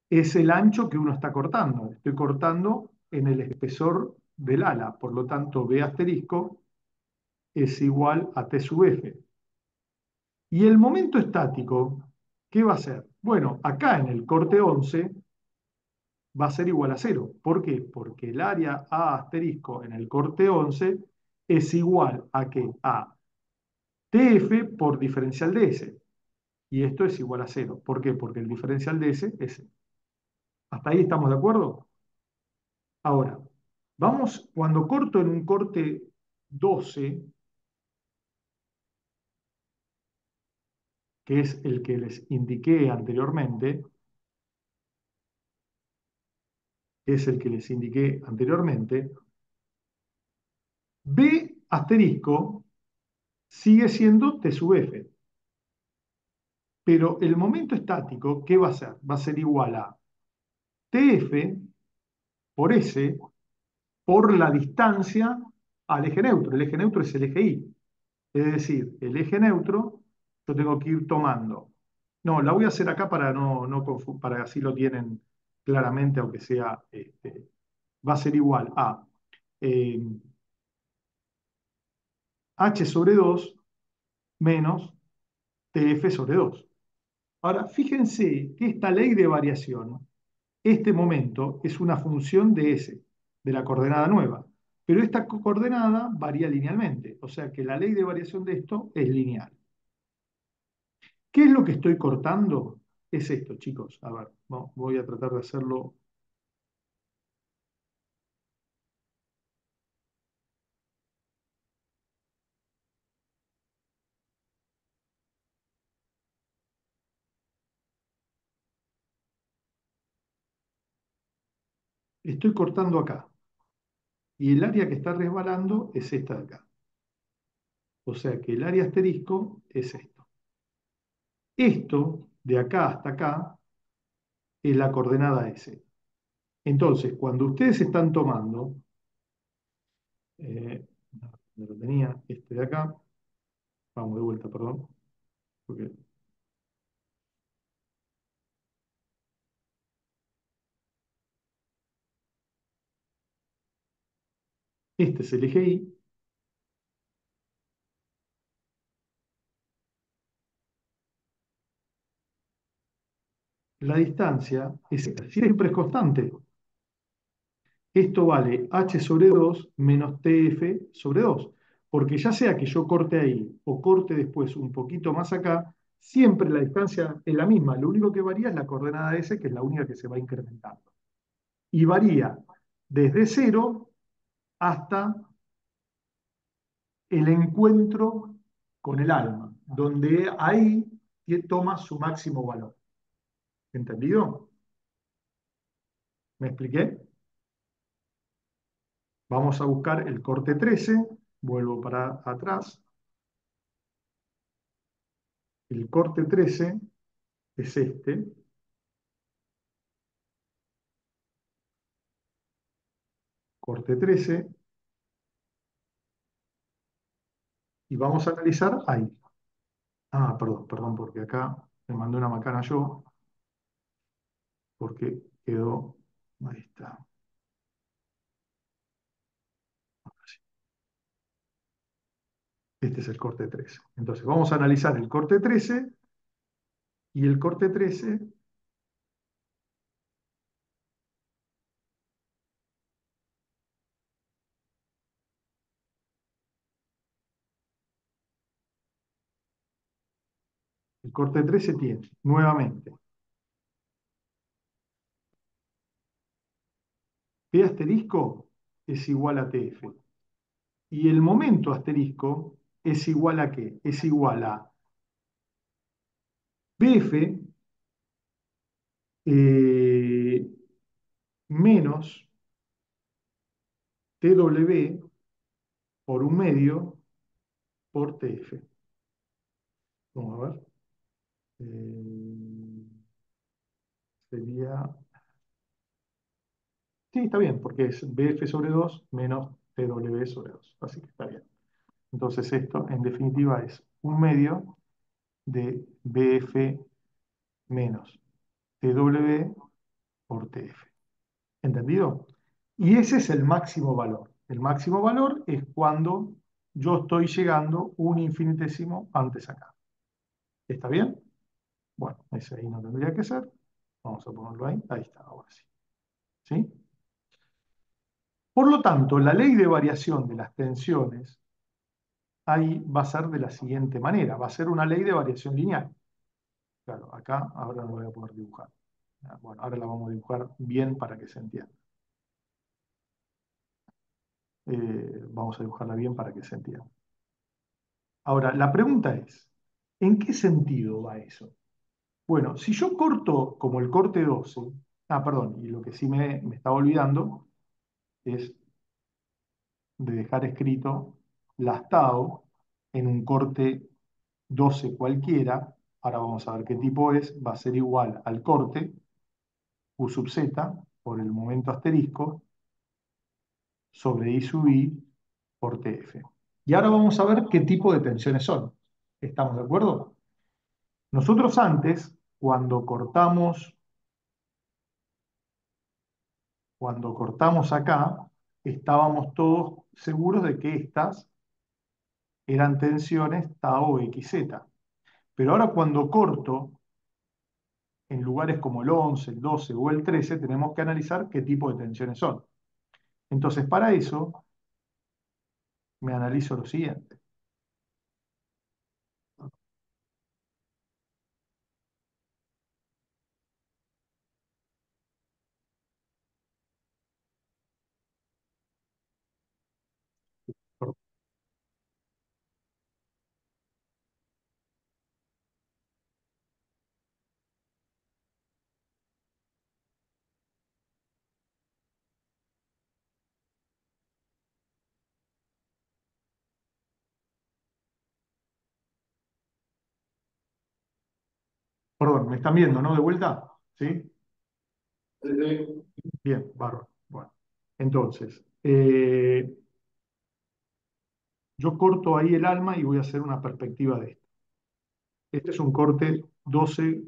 Es el ancho que uno está cortando. Estoy cortando en el espesor del ala, por lo tanto B asterisco es igual a T sub F. Y el momento estático, ¿qué va a ser? Bueno, acá en el corte 11 va a ser igual a 0. ¿Por qué? Porque el área A asterisco en el corte 11 es igual a ¿qué? A TF por diferencial de S. Y esto es igual a 0. ¿Por qué? Porque el diferencial de S es 0. ¿Hasta ahí estamos de acuerdo? Ahora, vamos, cuando corto en un corte 12, que es el que les indiqué anteriormente, B asterisco sigue siendo T sub F. Pero el momento estático, ¿qué va a ser? Va a ser igual a TF por S por la distancia al eje neutro. El eje neutro es el eje Y. Es decir, el eje neutro, yo tengo que ir tomando. No, la voy a hacer acá para para que así lo tienen claramente, aunque sea, va a ser igual a eh, H sobre 2 menos TF sobre 2. Ahora, fíjense que esta ley de variación, este momento, es una función de S, de la coordenada nueva. Pero esta coordenada varía linealmente, o sea que la ley de variación de esto es lineal. ¿Qué es lo que estoy cortando? Es esto, chicos. A ver, voy a tratar de hacerlo. Estoy cortando acá. Y el área que está resbalando es esta de acá. O sea que el área asterisco es esto. Esto, de acá hasta acá, es la coordenada S. Entonces, cuando ustedes están tomando, no lo tenía, este de acá, vamos de vuelta, perdón, porque este es el eje Y, la distancia es esta, siempre es constante. Esto vale h sobre 2 menos tf sobre 2, porque ya sea que yo corte ahí o corte después un poquito más acá, siempre la distancia es la misma, lo único que varía es la coordenada S, que es la única que se va incrementando. Y varía desde 0 hasta el encuentro con el alma, donde ahí toma su máximo valor. ¿Entendido? ¿Me expliqué? Vamos a buscar el corte 13, vuelvo para atrás. El corte 13 es este. Corte 13. Y vamos a analizar ahí. Ah, perdón, porque acá me mandé una macana yo, porque quedó, ahí está. Este es el corte 13. Entonces vamos a analizar el corte 13 y el corte 13. El corte 13 tiene, nuevamente, P asterisco es igual a TF. Y el momento asterisco es igual a ¿qué? Es igual a BF eh, menos TW por un medio por TF. Vamos a ver. Sería... Sí, está bien, porque es BF sobre 2 menos TW sobre 2. Así que está bien. Entonces esto, en definitiva, es un medio de BF menos TW por TF. ¿Entendido? Y ese es el máximo valor. El máximo valor es cuando yo estoy llegando un infinitésimo antes acá. ¿Está bien? Bueno, ese ahí no tendría que ser. Vamos a ponerlo ahí. Ahí está, ahora sí. ¿Sí? Por lo tanto, la ley de variación de las tensiones ahí va a ser de la siguiente manera. Va a ser una ley de variación lineal. Claro, acá ahora no lo voy a poder dibujar. Bueno, ahora la vamos a dibujar bien para que se entienda. Vamos a dibujarla bien para que se entienda. Ahora, la pregunta es, ¿en qué sentido va eso? Bueno, si yo corto como el corte 12, perdón, y lo que sí me estaba olvidando es de dejar escrito las tau en un corte 12 cualquiera, ahora vamos a ver qué tipo es, va a ser igual al corte U sub z por el momento asterisco sobre I sub I por TF. Y ahora vamos a ver qué tipo de tensiones son. ¿Estamos de acuerdo? Nosotros antes, cuando cortamos acá, estábamos todos seguros de que estas eran tensiones tau XZ. Pero ahora cuando corto, en lugares como el 11, el 12 o el 13, tenemos que analizar qué tipo de tensiones son. Entonces, para eso, me analizo lo siguiente. Perdón, ¿me están viendo, no? De vuelta, ¿sí? Sí. Bien, bárbaro. Bueno, entonces, yo corto ahí el alma y voy a hacer una perspectiva de esto. Este es un corte 12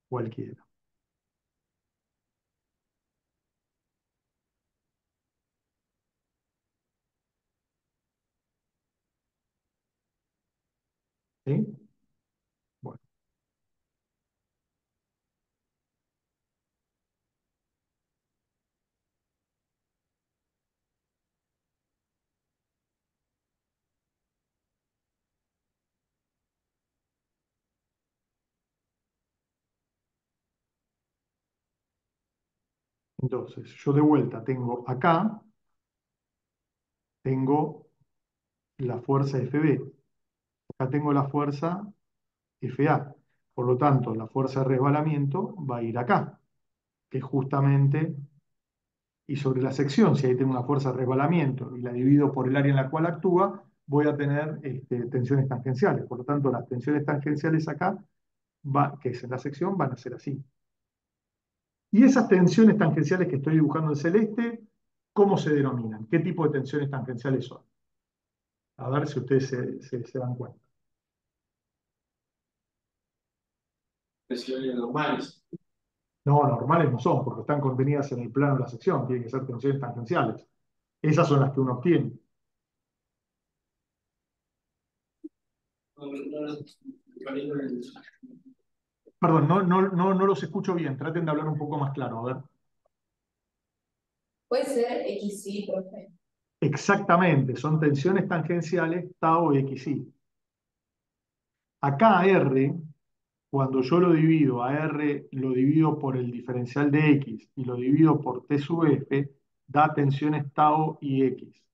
cualquiera. ¿Sí? Bueno, entonces, yo de vuelta tengo acá, tengo la fuerza FB, acá tengo la fuerza FA. Por lo tanto, la fuerza de resbalamiento va a ir acá, que es justamente, y sobre la sección, si ahí tengo una fuerza de resbalamiento y la divido por el área en la cual actúa, voy a tener tensiones tangenciales. Por lo tanto, las tensiones tangenciales acá, que es en la sección, van a ser así. Y esas tensiones tangenciales que estoy dibujando en celeste, ¿cómo se denominan? ¿Qué tipo de tensiones tangenciales son? A ver si ustedes se dan cuenta. Presiones normales. No, normales no son, porque están contenidas en el plano de la sección, tienen que ser tensiones tangenciales. Esas son las que uno obtiene. No, no, poniendo el- Perdón, no los escucho bien, traten de hablar un poco más claro, a ver. Puede ser XY, profe. Exactamente, son tensiones tangenciales tau y xi. Acá R, cuando yo lo divido, a R lo divido por el diferencial de X y lo divido por T sub F, da tensiones tau y X.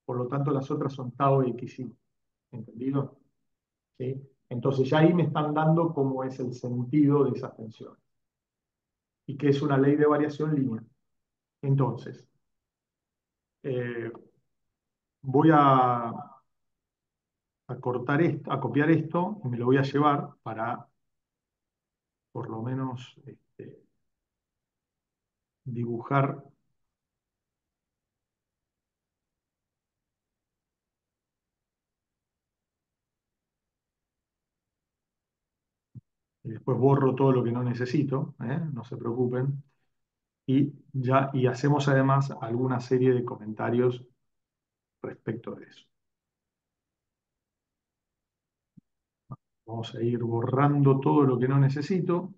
Por lo tanto, las otras son tau y xi. ¿Entendido? ¿Sí? Entonces ya ahí me están dando cómo es el sentido de esas tensiones. Y que es una ley de variación lineal. Entonces, eh, voy a cortar esto, a copiar esto, y me lo voy a llevar para por lo menos dibujar. Y después borro todo lo que no necesito, no se preocupen. Y hacemos además alguna serie de comentarios respecto de eso. Vamos a ir borrando todo lo que no necesito.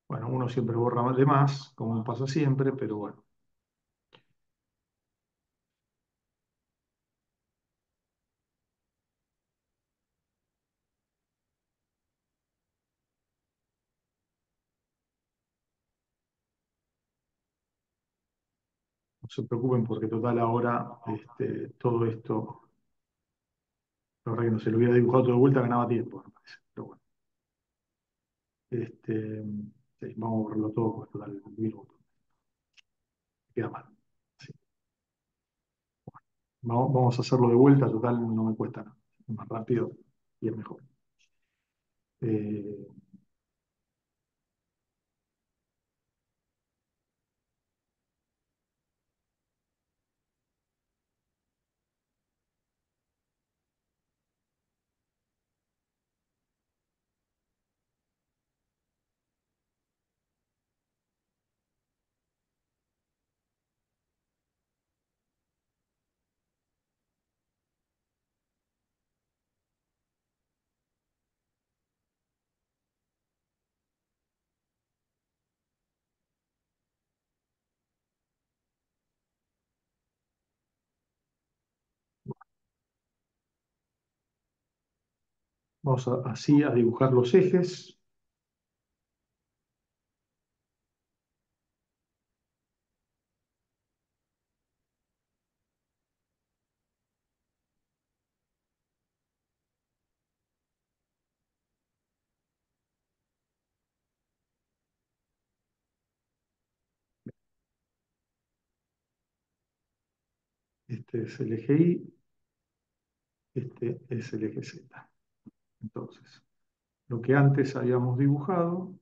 Bueno, uno siempre borra de más, como pasa siempre, pero bueno. No se preocupen porque total ahora todo esto, la verdad que no se lo hubiera dibujado todo de vuelta, ganaba tiempo, me parece. Pero bueno. Sí, vamos a borrarlo todo porque total el minuto. Queda mal. Sí. Vamos a hacerlo de vuelta, total no me cuesta nada. Es más rápido y es mejor. Eh, Vamos así a dibujar los ejes. Este es el eje Y, este es el eje Z. Entonces, lo que antes habíamos dibujado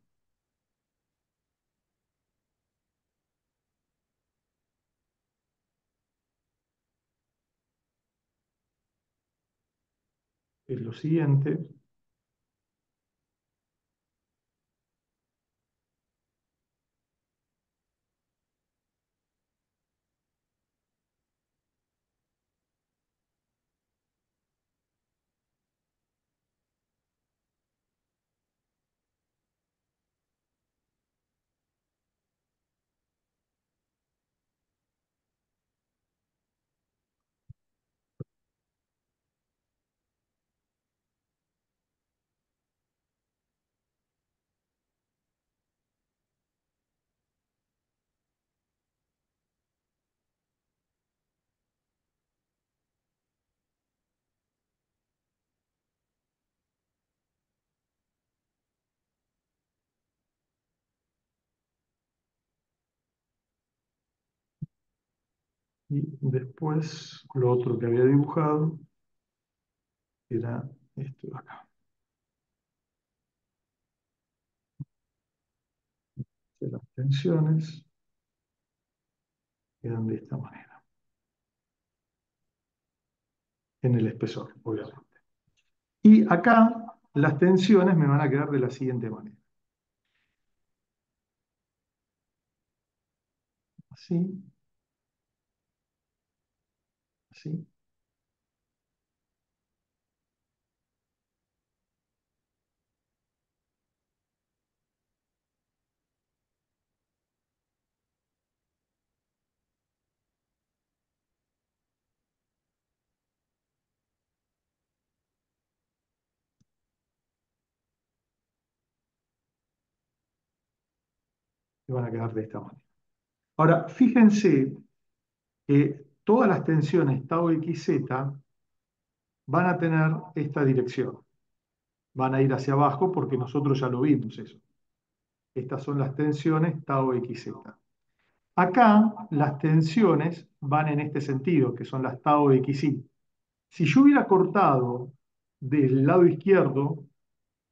es lo siguiente. Y después lo otro que había dibujado era esto de acá. Que las tensiones quedan de esta manera. En el espesor, obviamente. Y acá las tensiones me van a quedar de la siguiente manera. Así, así. Y van a quedar de esta manera. Ahora, fíjense que todas las tensiones tau xz van a tener esta dirección. Van a ir hacia abajo porque nosotros ya lo vimos eso. Estas son las tensiones tau xz. Acá las tensiones van en este sentido, que son las tau xy. Si yo hubiera cortado del lado izquierdo,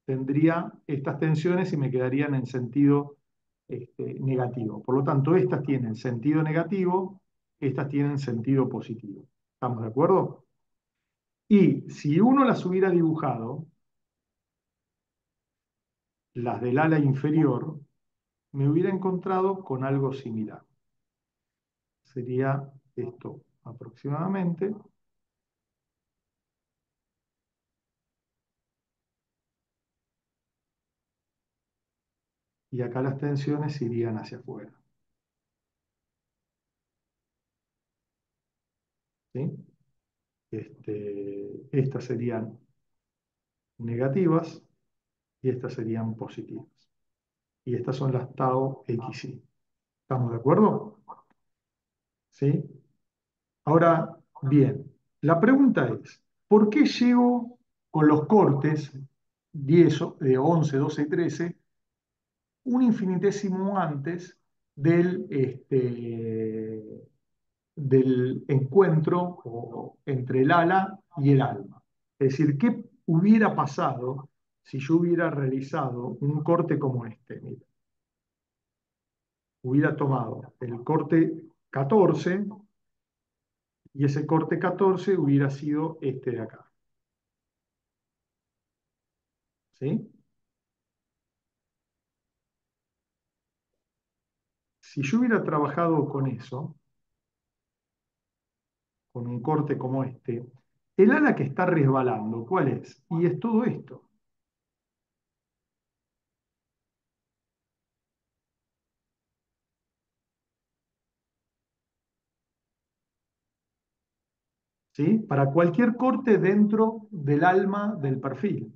tendría estas tensiones y me quedarían en sentido negativo. Por lo tanto, estas tienen sentido negativo, estas tienen sentido positivo. ¿Estamos de acuerdo? Y si uno las hubiera dibujado, las del ala inferior, me hubiera encontrado con algo similar. Sería esto aproximadamente. Y acá las tensiones irían hacia afuera. ¿Sí? Estas serían negativas y estas serían positivas. Y estas son las tau xy. ¿Estamos de acuerdo? ¿Sí? Ahora, bien, la pregunta es, ¿por qué llego con los cortes 10, 11, 12 y 13 un infinitésimo antes del encuentro entre el ala y el alma? Es decir, ¿qué hubiera pasado si yo hubiera realizado un corte como este? Mira, hubiera tomado el corte 14 y ese corte 14 hubiera sido este de acá. ¿Sí? Si yo hubiera trabajado con eso, con un corte como este, el ala que está resbalando, ¿cuál es? Y es todo esto. ¿Sí? Para cualquier corte dentro del alma del perfil.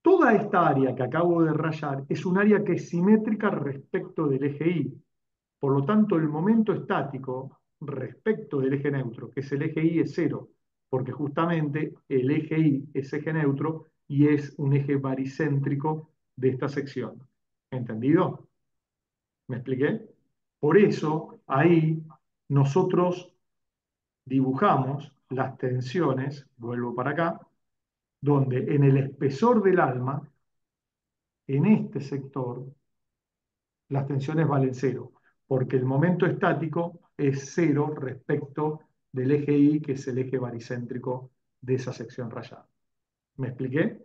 Toda esta área que acabo de rayar es un área que es simétrica respecto del eje Y. Por lo tanto, el momento estático respecto del eje neutro, que es el eje Y, es cero, porque justamente el eje Y es eje neutro y es un eje baricéntrico de esta sección. ¿Entendido? ¿Me expliqué? Por eso, ahí nosotros dibujamos las tensiones, vuelvo para acá, donde en el espesor del alma, en este sector, las tensiones valen cero, porque el momento estático es cero respecto del eje Y, que es el eje baricéntrico de esa sección rayada. ¿Me expliqué?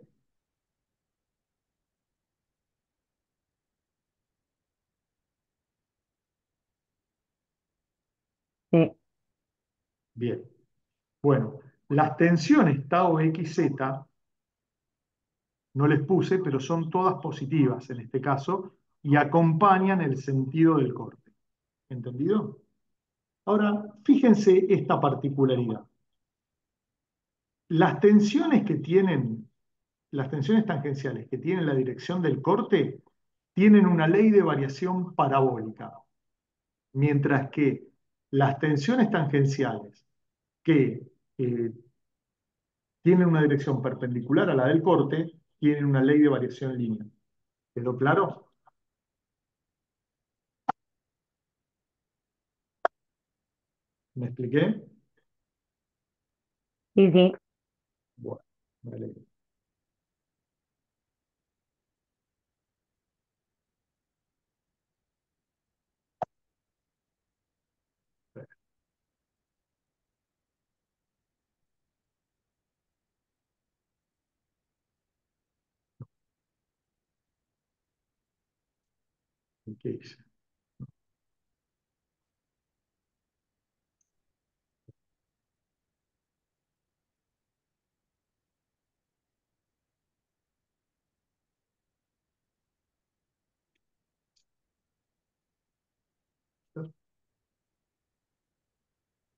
sí, Bien. Bueno, las tensiones tau x, z, no les puse, pero son todas positivas en este caso y acompañan el sentido del corte. ¿Entendido? Ahora, fíjense esta particularidad. Las tensiones que tienen, las tensiones tangenciales que tienen la dirección del corte, tienen una ley de variación parabólica, mientras que las tensiones tangenciales que eh, tienen una dirección perpendicular a la del corte, tienen una ley de variación lineal. ¿Quedó claro? ¿Me expliqué? sí, sí. Bueno, me alegro. ¿Qué hice?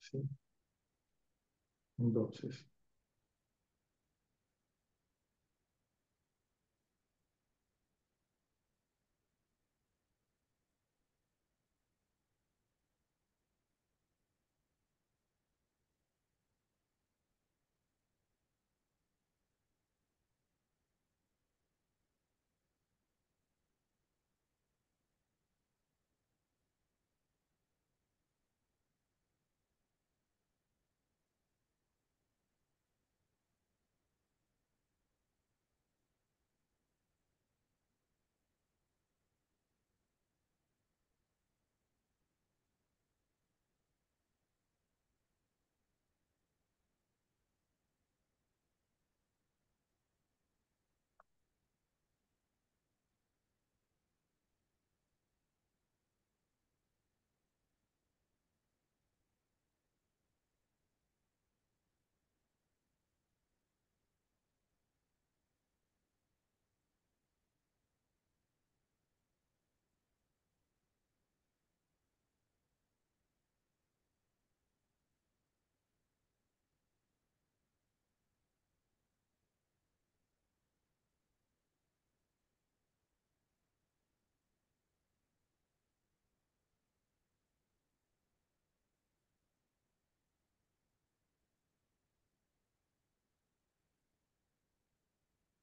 ¿Sí? Entonces,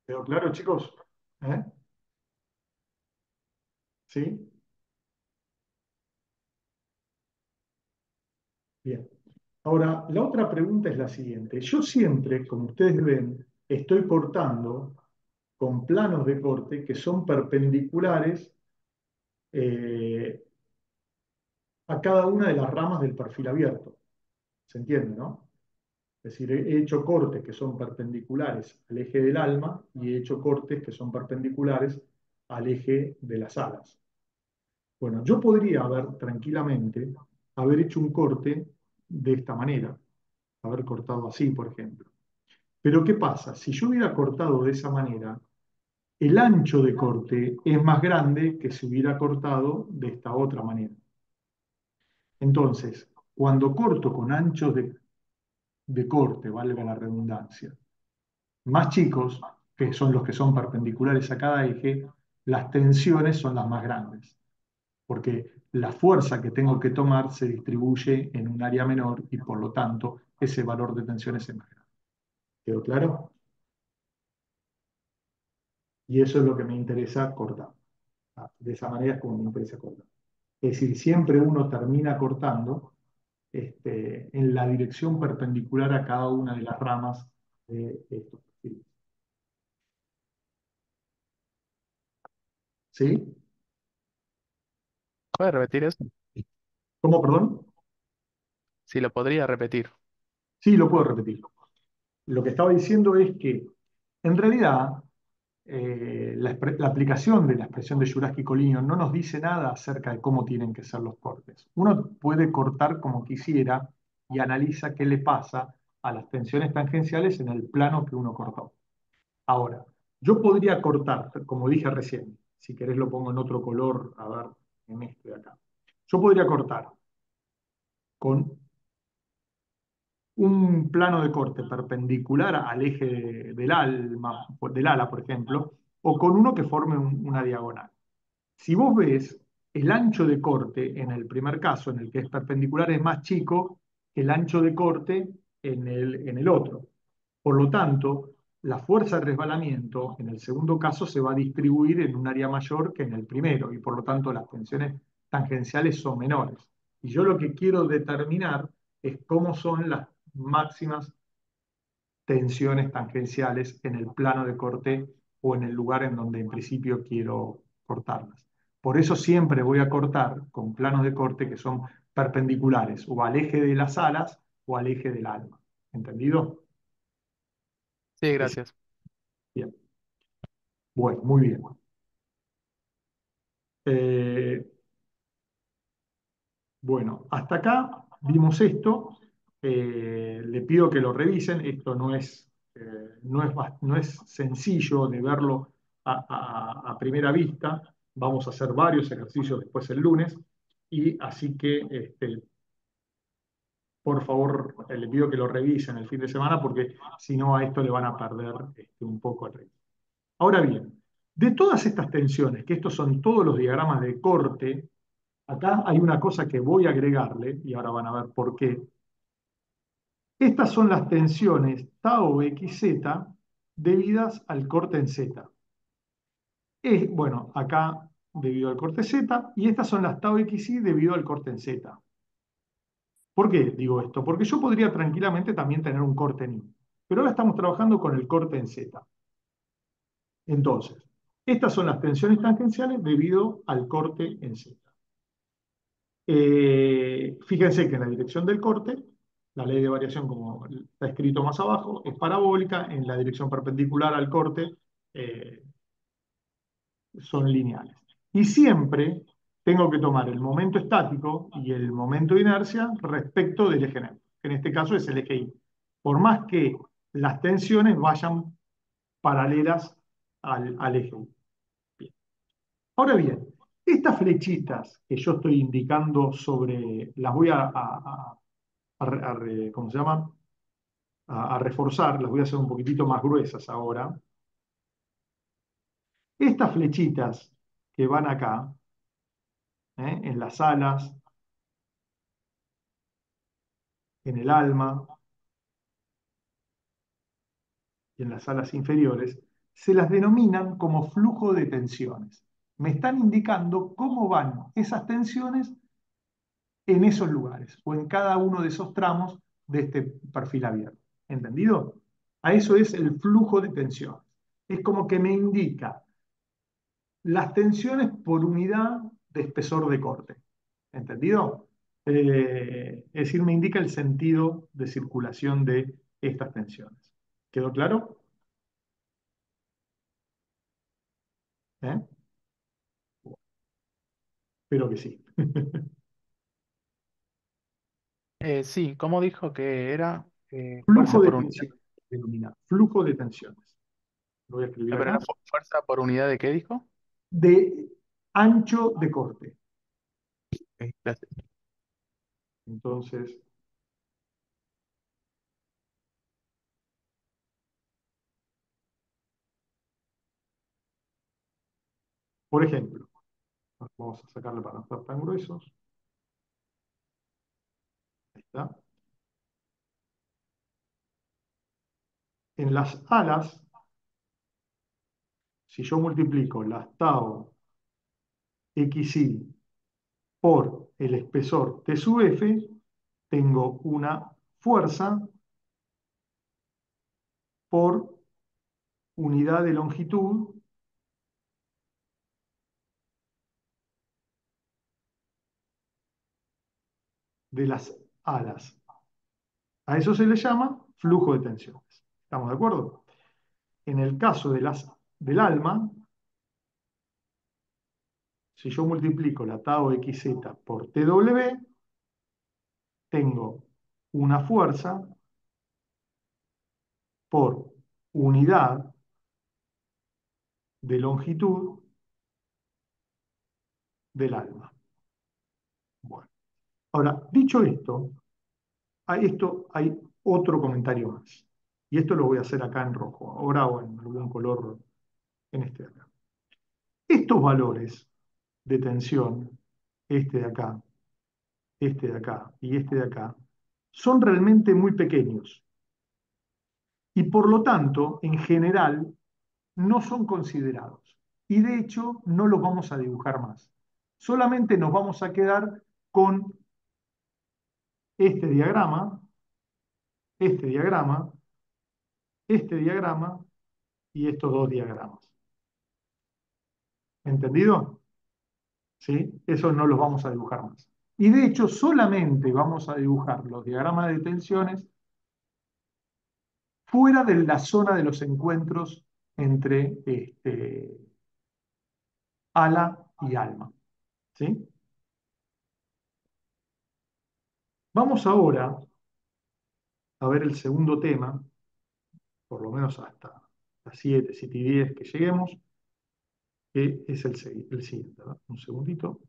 ¿quedó claro, chicos? ¿Eh? ¿Sí? Bien. Ahora, la otra pregunta es la siguiente. Yo siempre, como ustedes ven, estoy cortando con planos de corte que son perpendiculares eh, a cada una de las ramas del perfil abierto. ¿Se entiende, no? Es decir, he hecho cortes que son perpendiculares al eje del alma y he hecho cortes que son perpendiculares al eje de las alas. Bueno, yo podría haber tranquilamente haber hecho un corte de esta manera, haber cortado así, por ejemplo. Pero ¿qué pasa? Si yo hubiera cortado de esa manera, el ancho de corte es más grande que si hubiera cortado de esta otra manera. Entonces, cuando corto con anchos de corte, valga la redundancia, más chicos, que son los que son perpendiculares a cada eje, las tensiones son las más grandes, porque la fuerza que tengo que tomar se distribuye en un área menor y por lo tanto ese valor de tensiones es más grande. ¿Quedó claro? Y eso es lo que me interesa cortar. De esa manera es como me interesa cortar. Es decir, siempre uno termina cortando en la dirección perpendicular a cada una de las ramas de estos perfiles. ¿Sí? ¿Puede repetir eso? ¿Cómo, perdón? Sí, lo podría repetir. Sí, lo puedo repetir. Lo que estaba diciendo es que, en realidad, la aplicación de la expresión de Juraschi-Collignon no nos dice nada acerca de cómo tienen que ser los cortes. Uno puede cortar como quisiera y analiza qué le pasa a las tensiones tangenciales en el plano que uno cortó. Ahora, yo podría cortar, como dije recién, si querés lo pongo en otro color, a ver, en este de acá. Yo podría cortar con un plano de corte perpendicular al eje del ala, por ejemplo, o con uno que forme una diagonal. Si vos ves, el ancho de corte en el primer caso, en el que es perpendicular, es más chico que el ancho de corte en el otro. Por lo tanto, la fuerza de resbalamiento en el segundo caso se va a distribuir en un área mayor que en el primero y por lo tanto las tensiones tangenciales son menores. Y yo lo que quiero determinar es cómo son las máximas tensiones tangenciales en el plano de corte o en el lugar en donde en principio quiero cortarlas. Por eso siempre voy a cortar con planos de corte que son perpendiculares o al eje de las alas o al eje del alma. ¿Entendido? Sí, Es- gracias. Bien. Bueno, muy bien. Eh, bueno, hasta acá vimos esto. Le pido que lo revisen. Esto no es sencillo de verlo a primera vista. Vamos a hacer varios ejercicios después el lunes. Y así que, por favor, le pido que lo revisen el fin de semana porque si no a esto le van a perder un poco el ritmo. Ahora bien, de todas estas tensiones, que estos son todos los diagramas de corte, acá hay una cosa que voy a agregarle, y ahora van a ver por qué. Estas son las tensiones tau xz debidas al corte en Z. Bueno, acá debido al corte Z, y estas son las tau xy debido al corte en Z. ¿Por qué digo esto? Porque yo podría tranquilamente también tener un corte en Y, pero ahora estamos trabajando con el corte en Z. Entonces, estas son las tensiones tangenciales debido al corte en Z. Fíjense que en la dirección del corte, la ley de variación, como está escrito más abajo, es parabólica, en la dirección perpendicular al corte eh, son lineales. Y siempre tengo que tomar el momento estático y el momento de inercia respecto del eje neutro, que en este caso es el eje Y. Por más que las tensiones vayan paralelas al eje Y. Bien. Ahora bien, estas flechitas que yo estoy indicando las voy ¿cómo se llama? A reforzar, las voy a hacer un poquitito más gruesas ahora. Estas flechitas que van acá, en las alas, en el alma y en las alas inferiores, se las denominan como flujo de tensiones. Me están indicando cómo van esas tensiones en esos lugares o en cada uno de esos tramos de este perfil abierto. ¿Entendido? A eso es el flujo de tensiones. Es como que me indica las tensiones por unidad de espesor de corte. ¿Entendido? Es decir, me indica el sentido de circulación de estas tensiones. ¿Quedó claro? ¿Eh? Espero que sí. Sí, ¿cómo dijo que era Flujo fuerza de por unidad? tensiones. Denomina. Flujo de tensiones. Lo voy a escribir No, pero acá. era fuerza por unidad de qué dijo? De ancho de corte. Ok, gracias. Entonces, por ejemplo, vamos a sacarle para no estar tan gruesos. Ahí está. En las alas, si yo multiplico las tau xy por el espesor T sub F, tengo una fuerza por unidad de longitud de las alas. A eso se le llama flujo de tensiones. ¿Estamos de acuerdo? En el caso del alma, si yo multiplico la tau xz por tw, tengo una fuerza por unidad de longitud del alma. Bueno, ahora, dicho esto, hay otro comentario más. Y esto lo voy a hacer acá en rojo, ahora o en algún color en este de acá. Estos valores de tensión, este de acá, este de acá y este de acá, son realmente muy pequeños. Y por lo tanto, en general, no son considerados. Y de hecho, no los vamos a dibujar más. Solamente nos vamos a quedar con este diagrama, este diagrama, este diagrama y estos dos diagramas. ¿Entendido? ¿Sí? Esos no los vamos a dibujar más. Y de hecho, solamente vamos a dibujar los diagramas de tensiones fuera de la zona de los encuentros entre ala y alma. ¿Sí? Vamos ahora a ver el segundo tema, por lo menos hasta las 7, 7 y 10 que lleguemos, que es el siguiente, ¿verdad? Un segundito.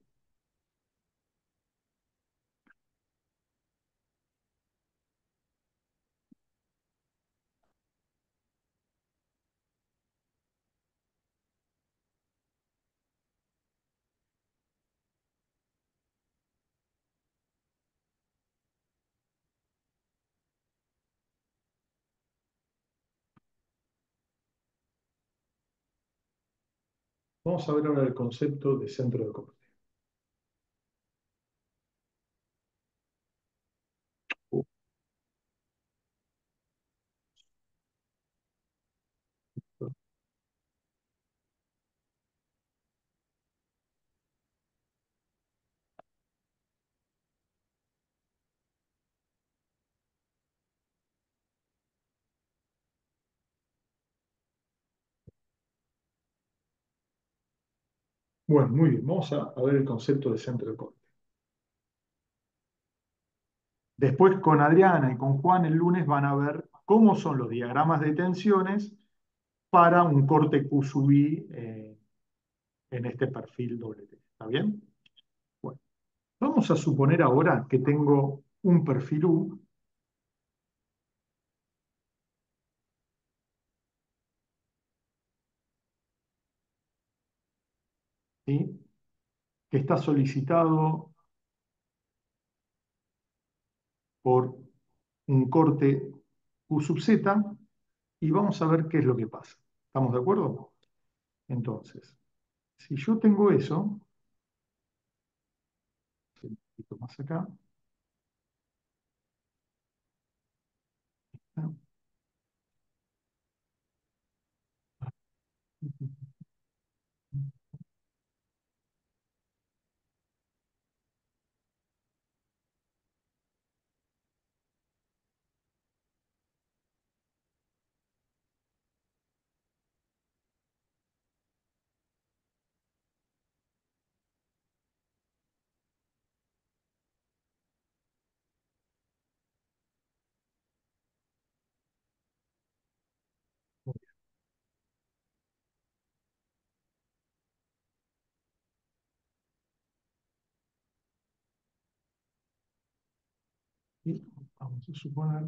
Vamos a ver ahora el concepto de centro de corte. Bueno, muy bien, vamos a ver el concepto de centro de corte. Después con Adriana y con Juan el lunes van a ver cómo son los diagramas de tensiones para un corte Q sub I en este perfil doble T. ¿Está bien? Bueno, vamos a suponer ahora que tengo un perfil U, ¿sí? Que está solicitado por un corte Q sub Z y vamos a ver qué es lo que pasa. ¿Estamos de acuerdo? Entonces, si yo tengo eso, un poquito más acá, ¿no? Y vamos a suponer,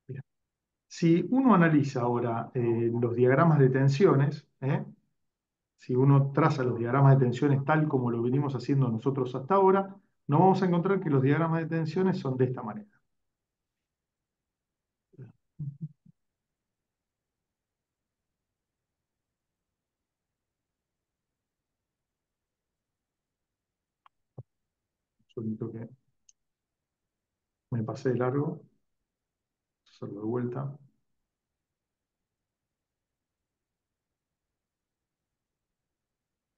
mira, si uno analiza ahora los diagramas de tensiones, si uno traza los diagramas de tensiones tal como lo venimos haciendo nosotros hasta ahora, nos vamos a encontrar que los diagramas de tensiones son de esta manera. Yo siento que me pasé de largo, hacerlo de vuelta.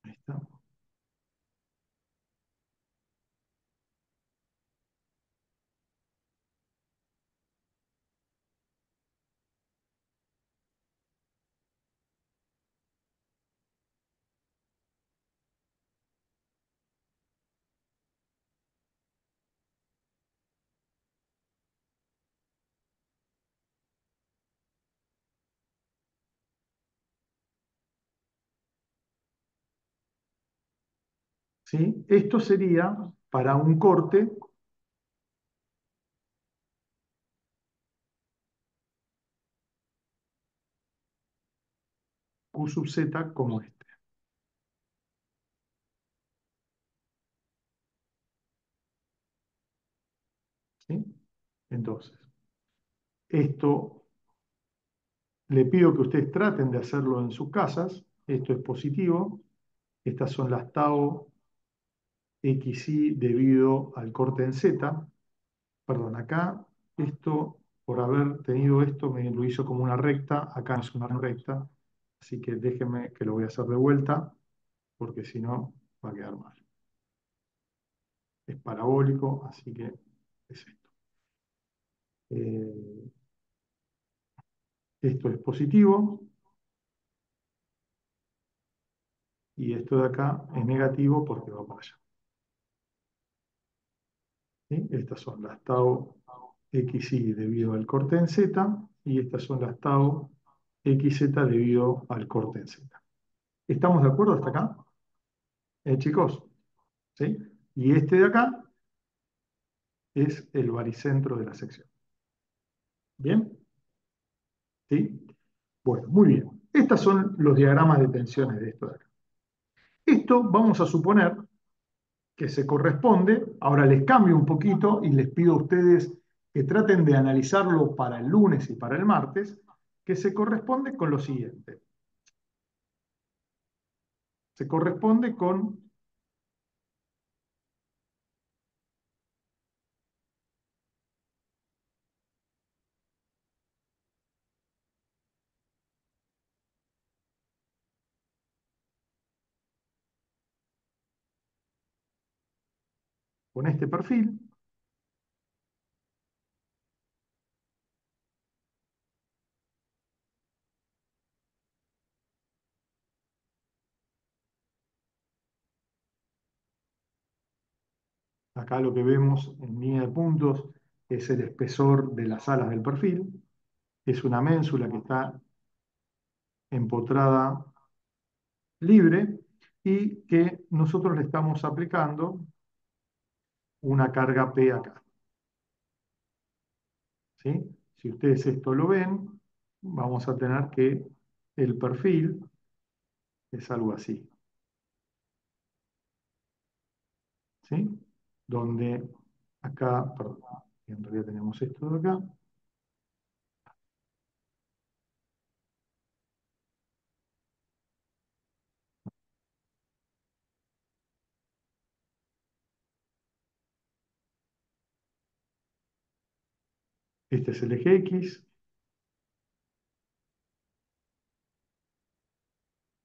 Ahí está. ¿Sí? Esto sería para un corte Q sub z como este. ¿Sí? Entonces, esto le pido que ustedes traten de hacerlo en sus casas. Esto es positivo. Estas son las tau xi debido al corte en z. Perdón, acá esto, por haber tenido esto, me lo hizo como una recta. Acá no es una recta. Así que déjenme que lo voy a hacer de vuelta, porque si no va a quedar mal. Es parabólico, así que es esto. Eh, esto es positivo y esto de acá es negativo porque va para allá. ¿Sí? Estas son las tau xi debido al corte en z y estas son las tau xz debido al corte en z. ¿Estamos de acuerdo hasta acá? Chicos, ¿sí? Y este de acá es el baricentro de la sección. ¿Bien? ¿Sí? Bueno, muy bien. Estos son los diagramas de tensiones de esto de acá. Esto vamos a suponer que se corresponde, ahora les cambio un poquito y les pido a ustedes que traten de analizarlo para el lunes y para el martes, que se corresponde con lo siguiente. Se corresponde con este perfil. Acá lo que vemos en línea de puntos es el espesor de las alas del perfil. Es una ménsula que está empotrada libre y que nosotros le estamos aplicando una carga P acá. ¿Sí? Si ustedes esto lo ven, vamos a tener que el perfil es algo así. ¿Sí? Donde acá, perdón, en realidad tenemos esto de acá. Este es el eje X,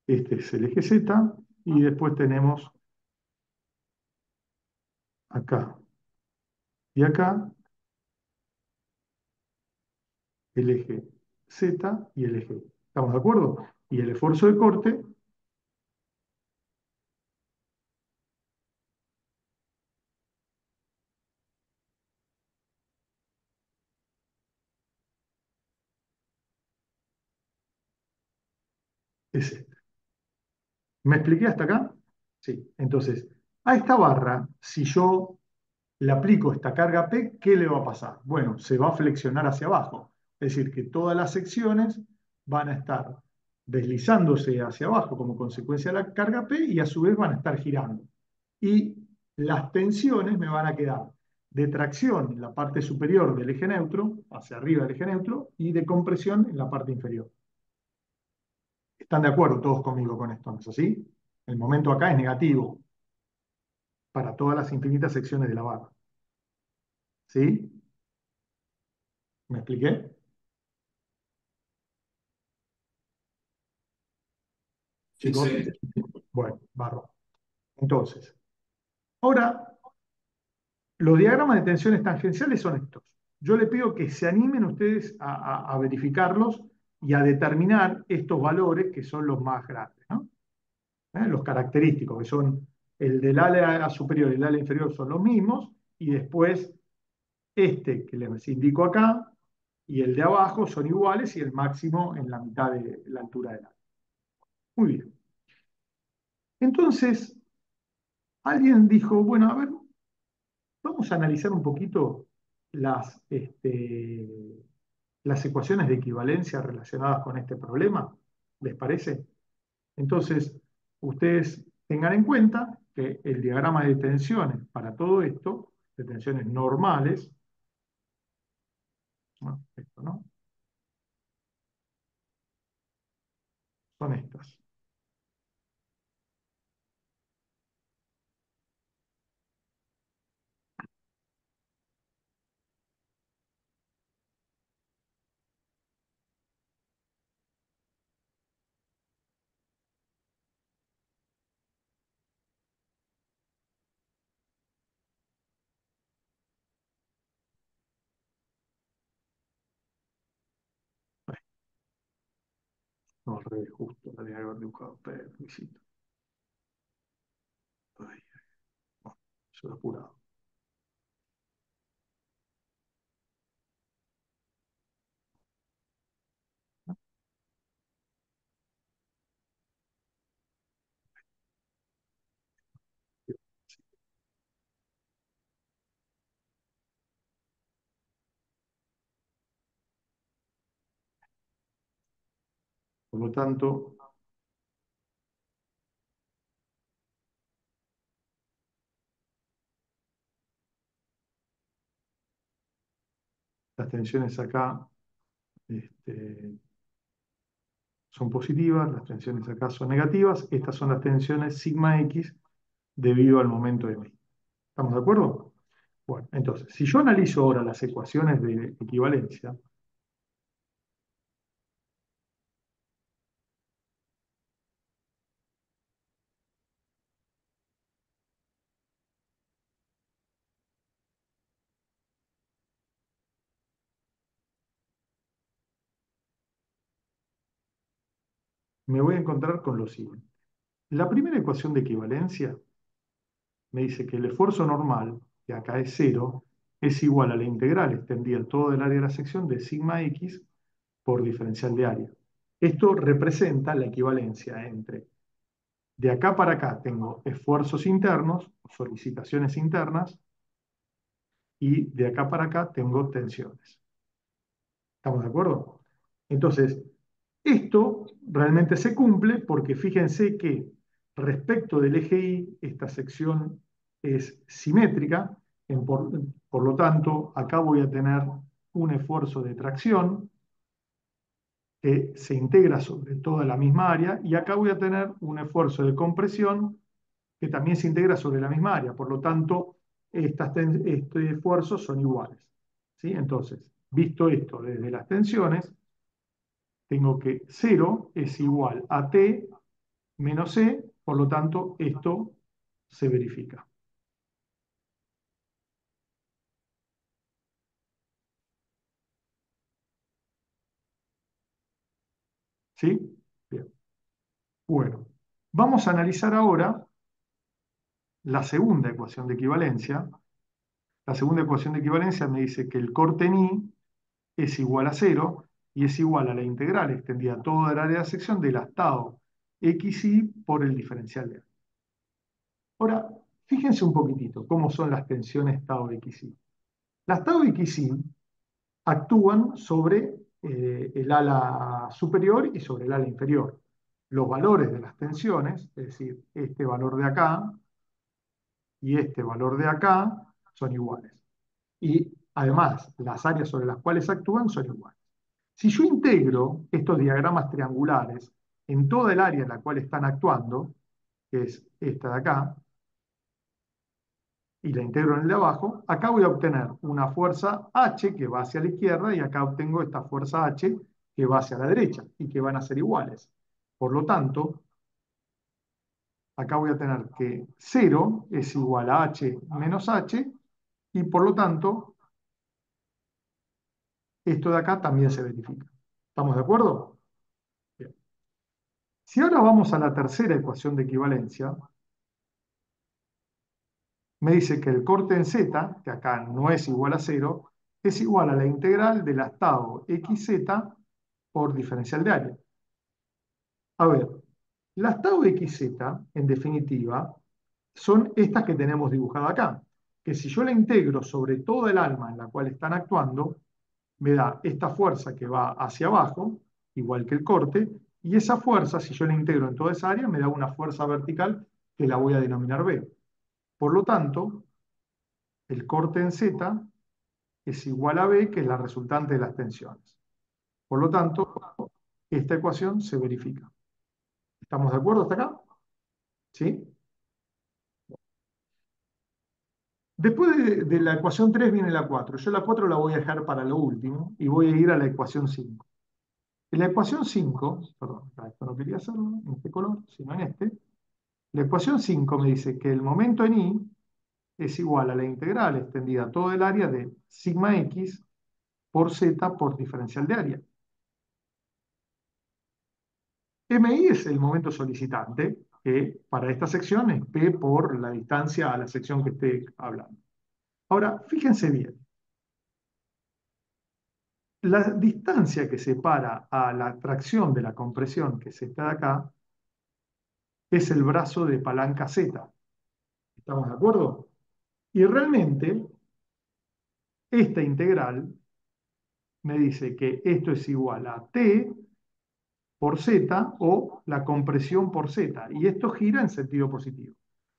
este es el eje Z, y después tenemos acá y acá el eje Z y el eje Y. ¿Estamos de acuerdo? Y el esfuerzo de corte es este. ¿Me expliqué hasta acá? Sí. Entonces, a esta barra, si yo le aplico esta carga P, ¿qué le va a pasar? Bueno, se va a flexionar hacia abajo. Es decir, que todas las secciones van a estar deslizándose hacia abajo como consecuencia de la carga P y a su vez van a estar girando. Y las tensiones me van a quedar de tracción en la parte superior del eje neutro, hacia arriba del eje neutro, y de compresión en la parte inferior. ¿Están de acuerdo todos conmigo con esto? ¿No es así? El momento acá es negativo para todas las infinitas secciones de la barra. ¿Sí? ¿Me expliqué? Chicos, Sí. bueno, barro. Entonces, ahora, los diagramas de tensiones tangenciales son estos. Yo les pido que se animen ustedes a verificarlos y a determinar estos valores que son los más grandes, ¿no? Los característicos, que son el del ala superior y el ala inferior son los mismos, y después este que les indico acá y el de abajo son iguales y el máximo en la mitad de la altura del ala. Muy bien. Entonces, alguien dijo, bueno, a ver, vamos a analizar un poquito las ecuaciones de equivalencia relacionadas con este problema. ¿Les parece? Entonces, ustedes tengan en cuenta que el diagrama de tensiones para todo esto, de tensiones normales, ¿no? Esto, ¿no? Son estas. No, al revés, justo, la de haber dibujado. Luisito. Ay, bueno, yo lo he apurado. Por lo tanto, las tensiones acá son positivas, las tensiones acá son negativas. Estas son las tensiones sigma X debido al momento de M. ¿Estamos de acuerdo? Bueno, entonces, si yo analizo ahora las ecuaciones de equivalencia, me voy a encontrar con lo siguiente. La primera ecuación de equivalencia me dice que el esfuerzo normal, que acá es cero, es igual a la integral extendida en todo el área de la sección de sigma X por diferencial de área. Esto representa la equivalencia entre de acá para acá tengo esfuerzos internos, solicitaciones internas, y de acá para acá tengo tensiones. ¿Estamos de acuerdo? Entonces, esto realmente se cumple porque fíjense que respecto del eje Y, esta sección es simétrica, por lo tanto, acá voy a tener un esfuerzo de tracción que se integra sobre toda la misma área, y acá voy a tener un esfuerzo de compresión que también se integra sobre la misma área. Por lo tanto, estos esfuerzos son iguales. ¿Sí? Entonces, visto esto desde las tensiones, tengo que 0 es igual a T menos C, por lo tanto, esto se verifica. ¿Sí? Bien. Bueno, vamos a analizar ahora la segunda ecuación de equivalencia. La segunda ecuación de equivalencia me dice que el corte en I es igual a 0 y es igual a la integral extendida a toda el área de la sección del astado xy por el diferencial de A. Ahora, fíjense un poquitito cómo son las tensiones tau xy. Las tau xy actúan sobre el ala superior y sobre el ala inferior. Los valores de las tensiones, es decir, este valor de acá, y este valor de acá son iguales. Y además, las áreas sobre las cuales actúan son iguales. Si yo integro estos diagramas triangulares en toda el área en la cual están actuando, que es esta de acá, y la integro en el de abajo, acá voy a obtener una fuerza H que va hacia la izquierda y acá obtengo esta fuerza H que va hacia la derecha y que van a ser iguales. Por lo tanto, acá voy a tener que 0 es igual a H menos H y por lo tanto esto de acá también se verifica. ¿Estamos de acuerdo? Bien. Si ahora vamos a la tercera ecuación de equivalencia, me dice que el corte en Z, que acá no es igual a 0, es igual a la integral del astado xz por diferencial de área. A ver, las tau xz, en definitiva, son estas que tenemos dibujadas acá, que si yo la integro sobre toda el alma en la cual están actuando, me da esta fuerza que va hacia abajo, igual que el corte, y esa fuerza, si yo la integro en toda esa área, me da una fuerza vertical que la voy a denominar B. Por lo tanto, el corte en Z es igual a B, que es la resultante de las tensiones. Por lo tanto, esta ecuación se verifica. ¿Estamos de acuerdo hasta acá? ¿Sí? Después de la ecuación 3 viene la 4. Yo la 4 la voy a dejar para lo último y voy a ir a la ecuación 5. En la ecuación 5, perdón, esto no quería hacerlo en este color, sino en este. La ecuación 5 me dice que el momento en I es igual a la integral extendida a todo el área de sigma x por z por diferencial de área. MI es el momento solicitante, que para esta sección es P por la distancia a la sección que esté hablando. Ahora, fíjense bien. La distancia que separa a la tracción de la compresión, que es esta de acá, es el brazo de palanca Z. ¿Estamos de acuerdo? Y realmente, esta integral me dice que esto es igual a T por Z o la compresión por Z. Y esto gira en sentido positivo.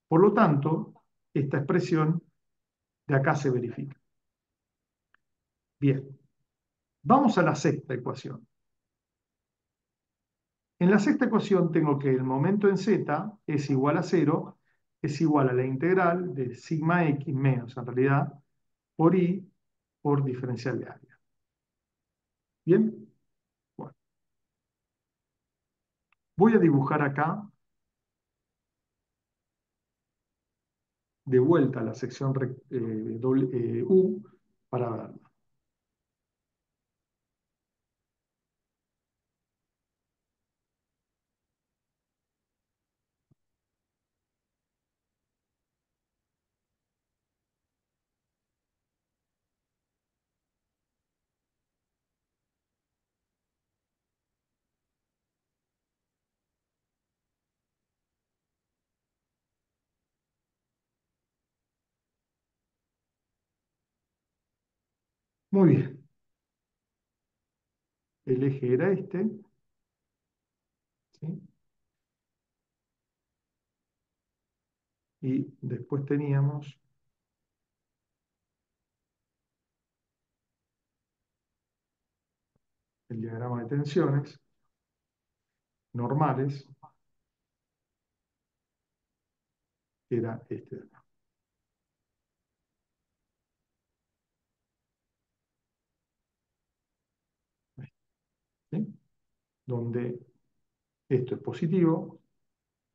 Por lo tanto, esta expresión de acá se verifica. Bien, vamos a la sexta ecuación. En la sexta ecuación tengo que el momento en Z es igual a 0, es igual a la integral de sigma x menos, en realidad, por I por diferencial de área. ¿Bien? Bueno, voy a dibujar acá, de vuelta a la sección U, para verlo. Muy bien. El eje era este, ¿sí? Y después teníamos el diagrama de tensiones normales, que era este de acá. ¿Sí? Donde esto es positivo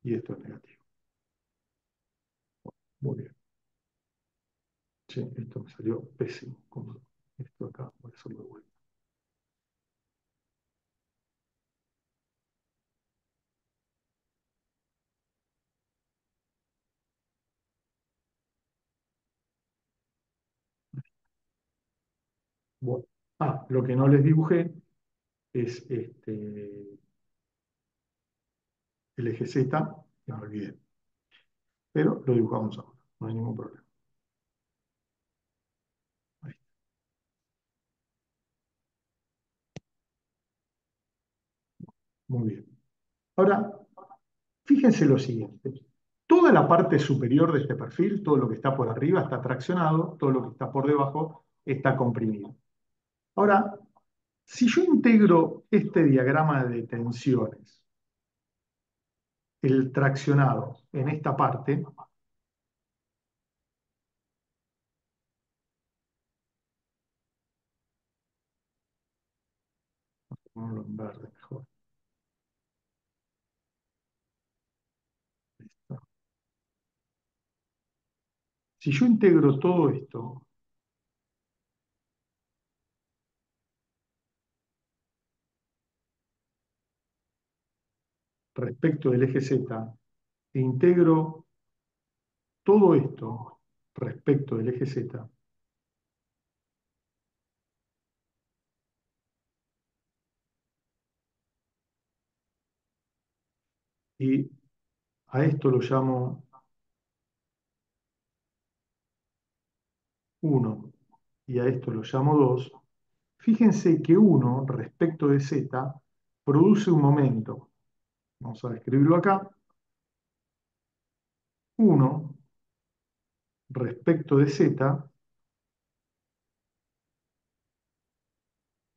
y esto es negativo. Muy bien. Sí, esto me salió pésimo. Con esto acá voy a hacerlo de vuelta. Bueno. Lo que no les dibujé es el eje Z, que me olvidé. Pero lo dibujamos ahora, no hay ningún problema. Ahí. Muy bien. Ahora, fíjense lo siguiente. Toda la parte superior de este perfil, todo lo que está por arriba está traccionado, todo lo que está por debajo está comprimido. Ahora, si yo integro este diagrama de tensiones, el traccionado en esta parte, ponlo en verde mejor. Listo. Si yo integro todo esto respecto del eje Z, e integro todo esto respecto del eje Z, y a esto lo llamo 1 y a esto lo llamo 2, fíjense que 1 respecto de Z produce un momento. Vamos a escribirlo acá. 1 respecto de Z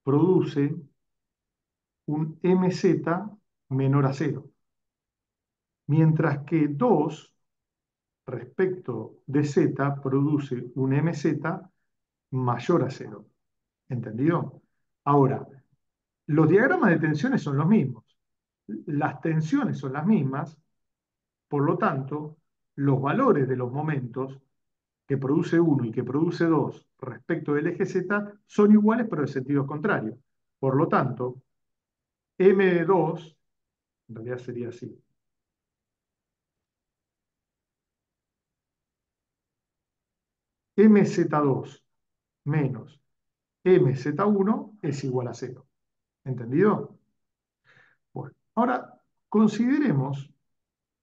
produce un MZ menor a 0, mientras que 2 respecto de Z produce un MZ mayor a 0. ¿Entendido? Ahora, los diagramas de tensiones son los mismos. Las tensiones son las mismas, por lo tanto, los valores de los momentos que produce 1 y que produce 2 respecto del eje Z son iguales pero en sentidos contrarios. Por lo tanto, M de 2, en realidad sería así. MZ2 menos MZ1 es igual a 0. ¿Entendido? Bueno, ahora consideremos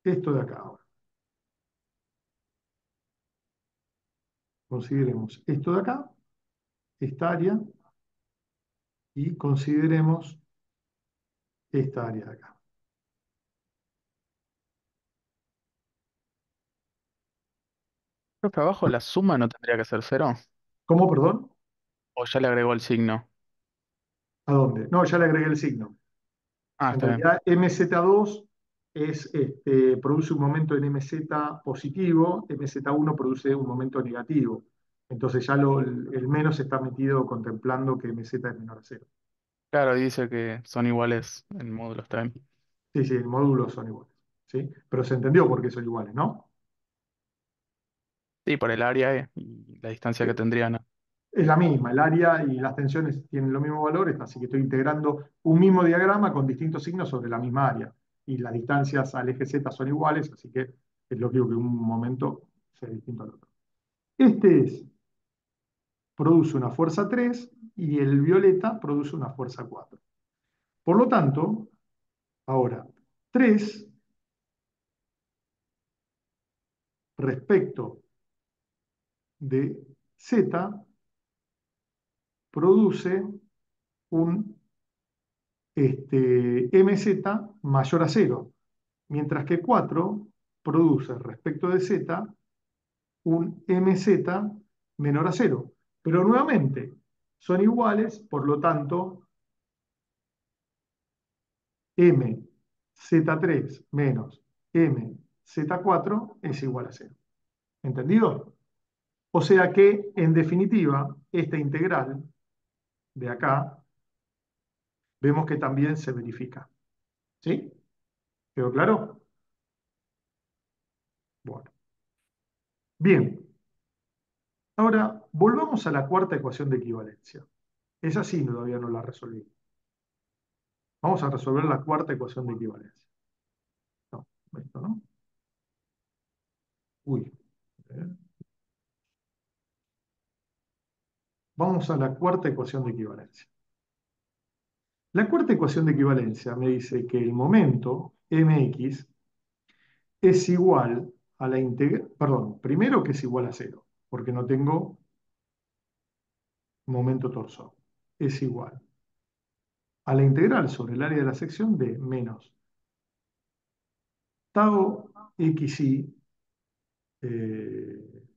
esto de acá. Consideremos esto de acá, esta área, y consideremos esta área de acá. Creo que abajo la suma no tendría que ser cero. ¿Cómo, perdón? O ya le agregó el signo. ¿A dónde? No, ya le agregué el signo. Ah, En está bien. realidad, MZ2 produce un momento en MZ positivo, MZ1 produce un momento negativo. Entonces ya el menos está metido contemplando que MZ es menor a 0. Claro, y dice que son iguales en módulos, está bien. Sí, sí, el módulo son iguales. ¿Sí? Pero se entendió por qué son iguales, ¿no? Sí, por el área y la distancia que tendrían. Es la misma, el área y las tensiones tienen los mismos valores, así que estoy integrando un mismo diagrama con distintos signos sobre la misma área. Y las distancias al eje Z son iguales, así que es lógico que un momento sea distinto al otro. Produce una fuerza 3 y el violeta produce una fuerza 4. Por lo tanto, ahora, 3 respecto de Z produce un MZ mayor a 0, mientras que 4 produce respecto de Z un MZ menor a 0. Pero nuevamente, son iguales, por lo tanto, MZ3 menos MZ4 es igual a 0. ¿Entendido? O sea que, en definitiva, esta integral de acá, vemos que también se verifica. ¿Sí? ¿Quedó claro? Bueno. Bien. Ahora, volvamos a la cuarta ecuación de equivalencia. Esa sí todavía no la resolví. Vamos a resolver la cuarta ecuación de equivalencia. No, esto no. Uy. Vamos a la cuarta ecuación de equivalencia. La cuarta ecuación de equivalencia me dice que el momento mx es igual a la integral, perdón, primero que es igual a 0, porque no tengo momento torsor. Es igual a la integral sobre el área de la sección de menos tau xi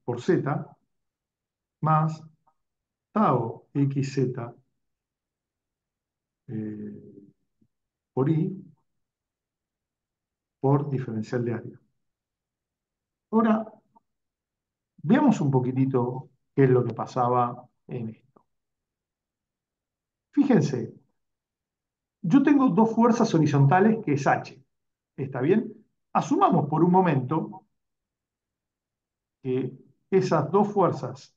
por Z más tau xz por I por diferencial de área. Ahora, veamos un poquitito qué es lo que pasaba en esto. Fíjense, yo tengo dos fuerzas horizontales que es H. ¿Está bien? Asumamos por un momento que esas dos fuerzas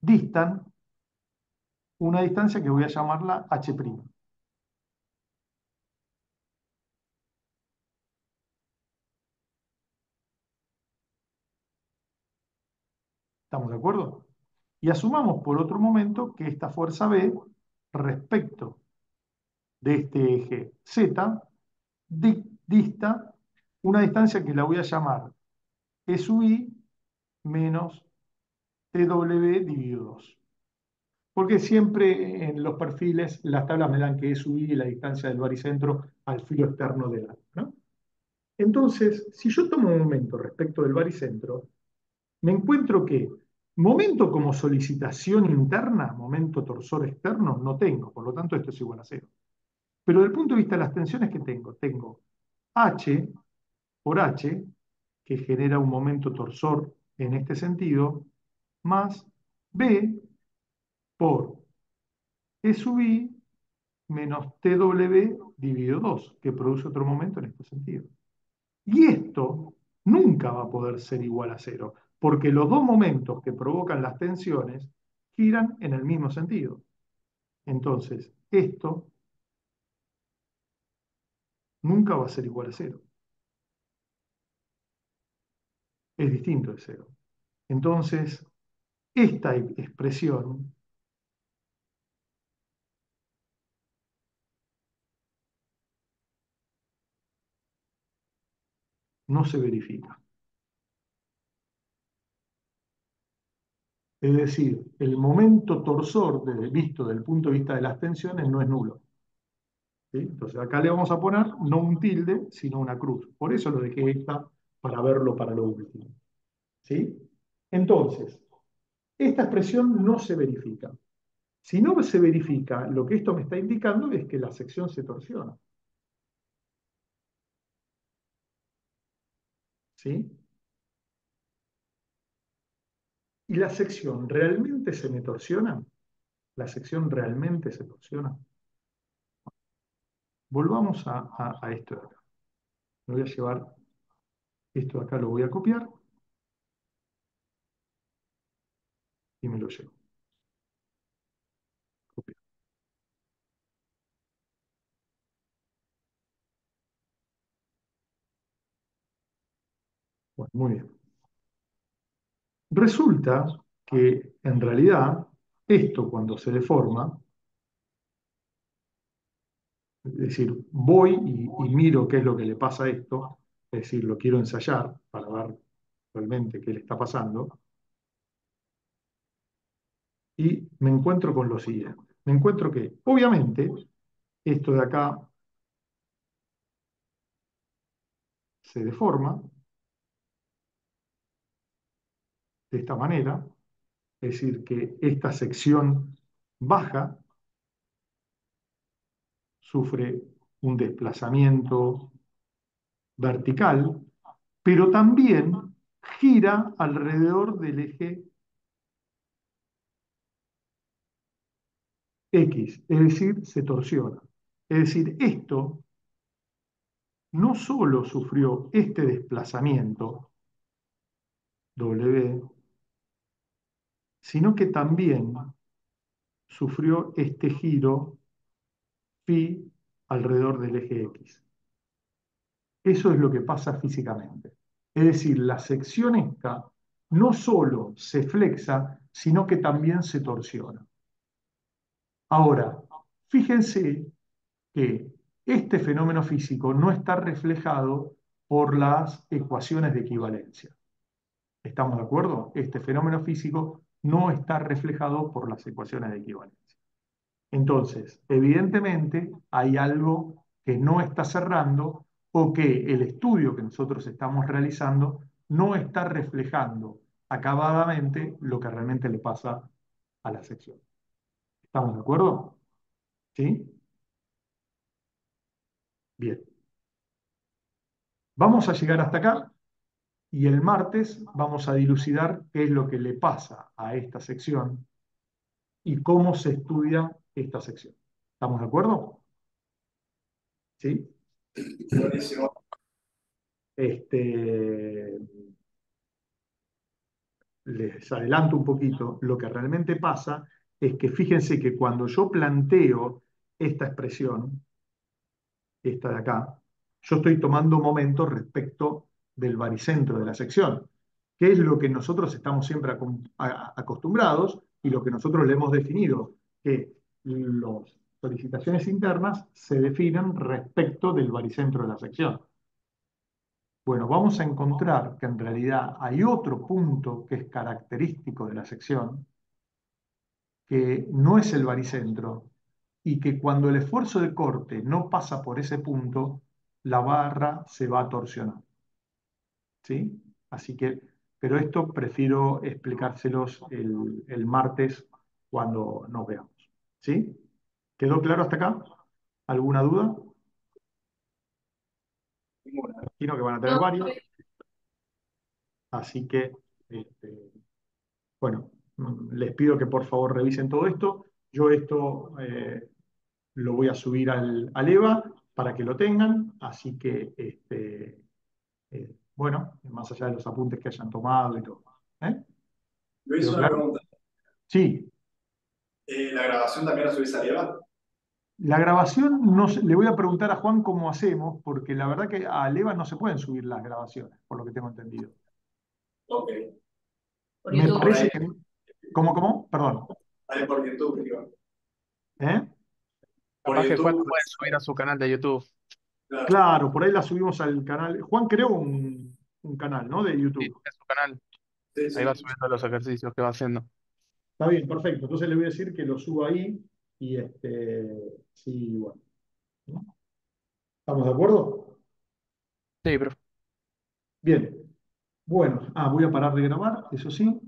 distan una distancia que voy a llamarla H'. ¿Estamos de acuerdo? Y asumamos por otro momento que esta fuerza B respecto de este eje Z dista una distancia que la voy a llamar E sub I menos TW dividido 2. Porque siempre en los perfiles las tablas me dan que E sub I es la distancia del baricentro al filo externo del ala, ¿no? Entonces, si yo tomo un momento respecto del baricentro, me encuentro que momento como solicitación interna, momento torsor externo, no tengo, por lo tanto esto es igual a cero. Pero desde el punto de vista de las tensiones que tengo H por H, que genera un momento torsor en este sentido, más B por E sub I menos TW dividido 2, que produce otro momento en este sentido. Y esto nunca va a poder ser igual a cero, porque los dos momentos que provocan las tensiones giran en el mismo sentido. Entonces, esto nunca va a ser igual a cero. Es distinto de cero. Entonces, esta expresión no se verifica. Es decir, el momento torsor, visto desde el punto de vista de las tensiones, no es nulo. ¿Sí? Entonces acá le vamos a poner no un tilde, sino una cruz. Por eso lo dejé esta para verlo para lo último. ¿Sí? Entonces, esta expresión no se verifica. Si no se verifica, lo que esto me está indicando es que la sección se torsiona. ¿Sí? ¿Y la sección realmente se me torsiona? ¿La sección realmente se torsiona? Volvamos a esto de acá. Me voy a llevar esto de acá, lo voy a copiar y me lo llevo. Copiar. Bueno, muy bien. Resulta que en realidad esto cuando se deforma, es decir, voy y miro qué es lo que le pasa a esto, es decir, lo quiero ensayar para ver realmente qué le está pasando, y me encuentro con lo siguiente. Me encuentro que, obviamente, esto de acá se deforma de esta manera, es decir, que esta sección baja sufre un desplazamiento vertical, pero también gira alrededor del eje X, es decir, se torsiona. Es decir, esto no solo sufrió este desplazamiento, W, sino que también sufrió este giro phi alrededor del eje X. Eso es lo que pasa físicamente. Es decir, la sección esta no solo se flexa, sino que también se torsiona. Ahora, fíjense que este fenómeno físico no está reflejado por las ecuaciones de equivalencia. ¿Estamos de acuerdo? Este fenómeno físico no está reflejado por las ecuaciones de equivalencia. Entonces, evidentemente, hay algo que no está cerrando o que el estudio que nosotros estamos realizando no está reflejando acabadamente lo que realmente le pasa a la sección. ¿Estamos de acuerdo? ¿Sí? Bien. Vamos a llegar hasta acá y el martes vamos a dilucidar qué es lo que le pasa a esta sección y cómo se estudia esta sección. ¿Estamos de acuerdo? ¿Sí? Buenísimo. Este, les adelanto un poquito, lo que realmente pasa es que fíjense que cuando yo planteo esta expresión, esta de acá, yo estoy tomando momentos respecto del baricentro de la sección, que es lo que nosotros estamos siempre acostumbrados y lo que nosotros le hemos definido, que las solicitaciones internas se definen respecto del baricentro de la sección. Bueno, vamos a encontrar que en realidad hay otro punto que es característico de la sección, que no es el baricentro, y que cuando el esfuerzo de corte no pasa por ese punto, la barra se va a torsionar. ¿Sí? Así que, pero esto prefiero explicárselos el martes cuando nos veamos. ¿Sí? ¿Quedó claro hasta acá? ¿Alguna duda? Imagino que van a tener No, varias, así que, bueno, les pido que por favor revisen todo esto. Yo esto lo voy a subir al EVA para que lo tengan, así que, bueno, más allá de los apuntes que hayan tomado y todo. ¿Eh? Luis, ¿Quedó una claro? pregunta. Sí, ¿La grabación también la subís a Leva? la grabación, le voy a preguntar a Juan cómo hacemos, porque la verdad que a EVA no se pueden subir las grabaciones, por lo que tengo entendido. Ok. por Me YouTube. Por ahí, parece que... ¿Cómo? Perdón. ahí por YouTube, digo. ¿Eh? Por Capaz que Juan lo YouTube, puede subir a su canal de YouTube. claro. Claro, por ahí la subimos al canal. Juan creó un canal, ¿no? De Sí, YouTube. en su canal. Sí, Ahí va sí. subiendo los ejercicios que va haciendo. Está bien, perfecto. Entonces le voy a decir que lo suba ahí y sí, bueno. ¿No? ¿Estamos de acuerdo? Sí, profe. Bien. Bueno, voy a parar de grabar, eso sí.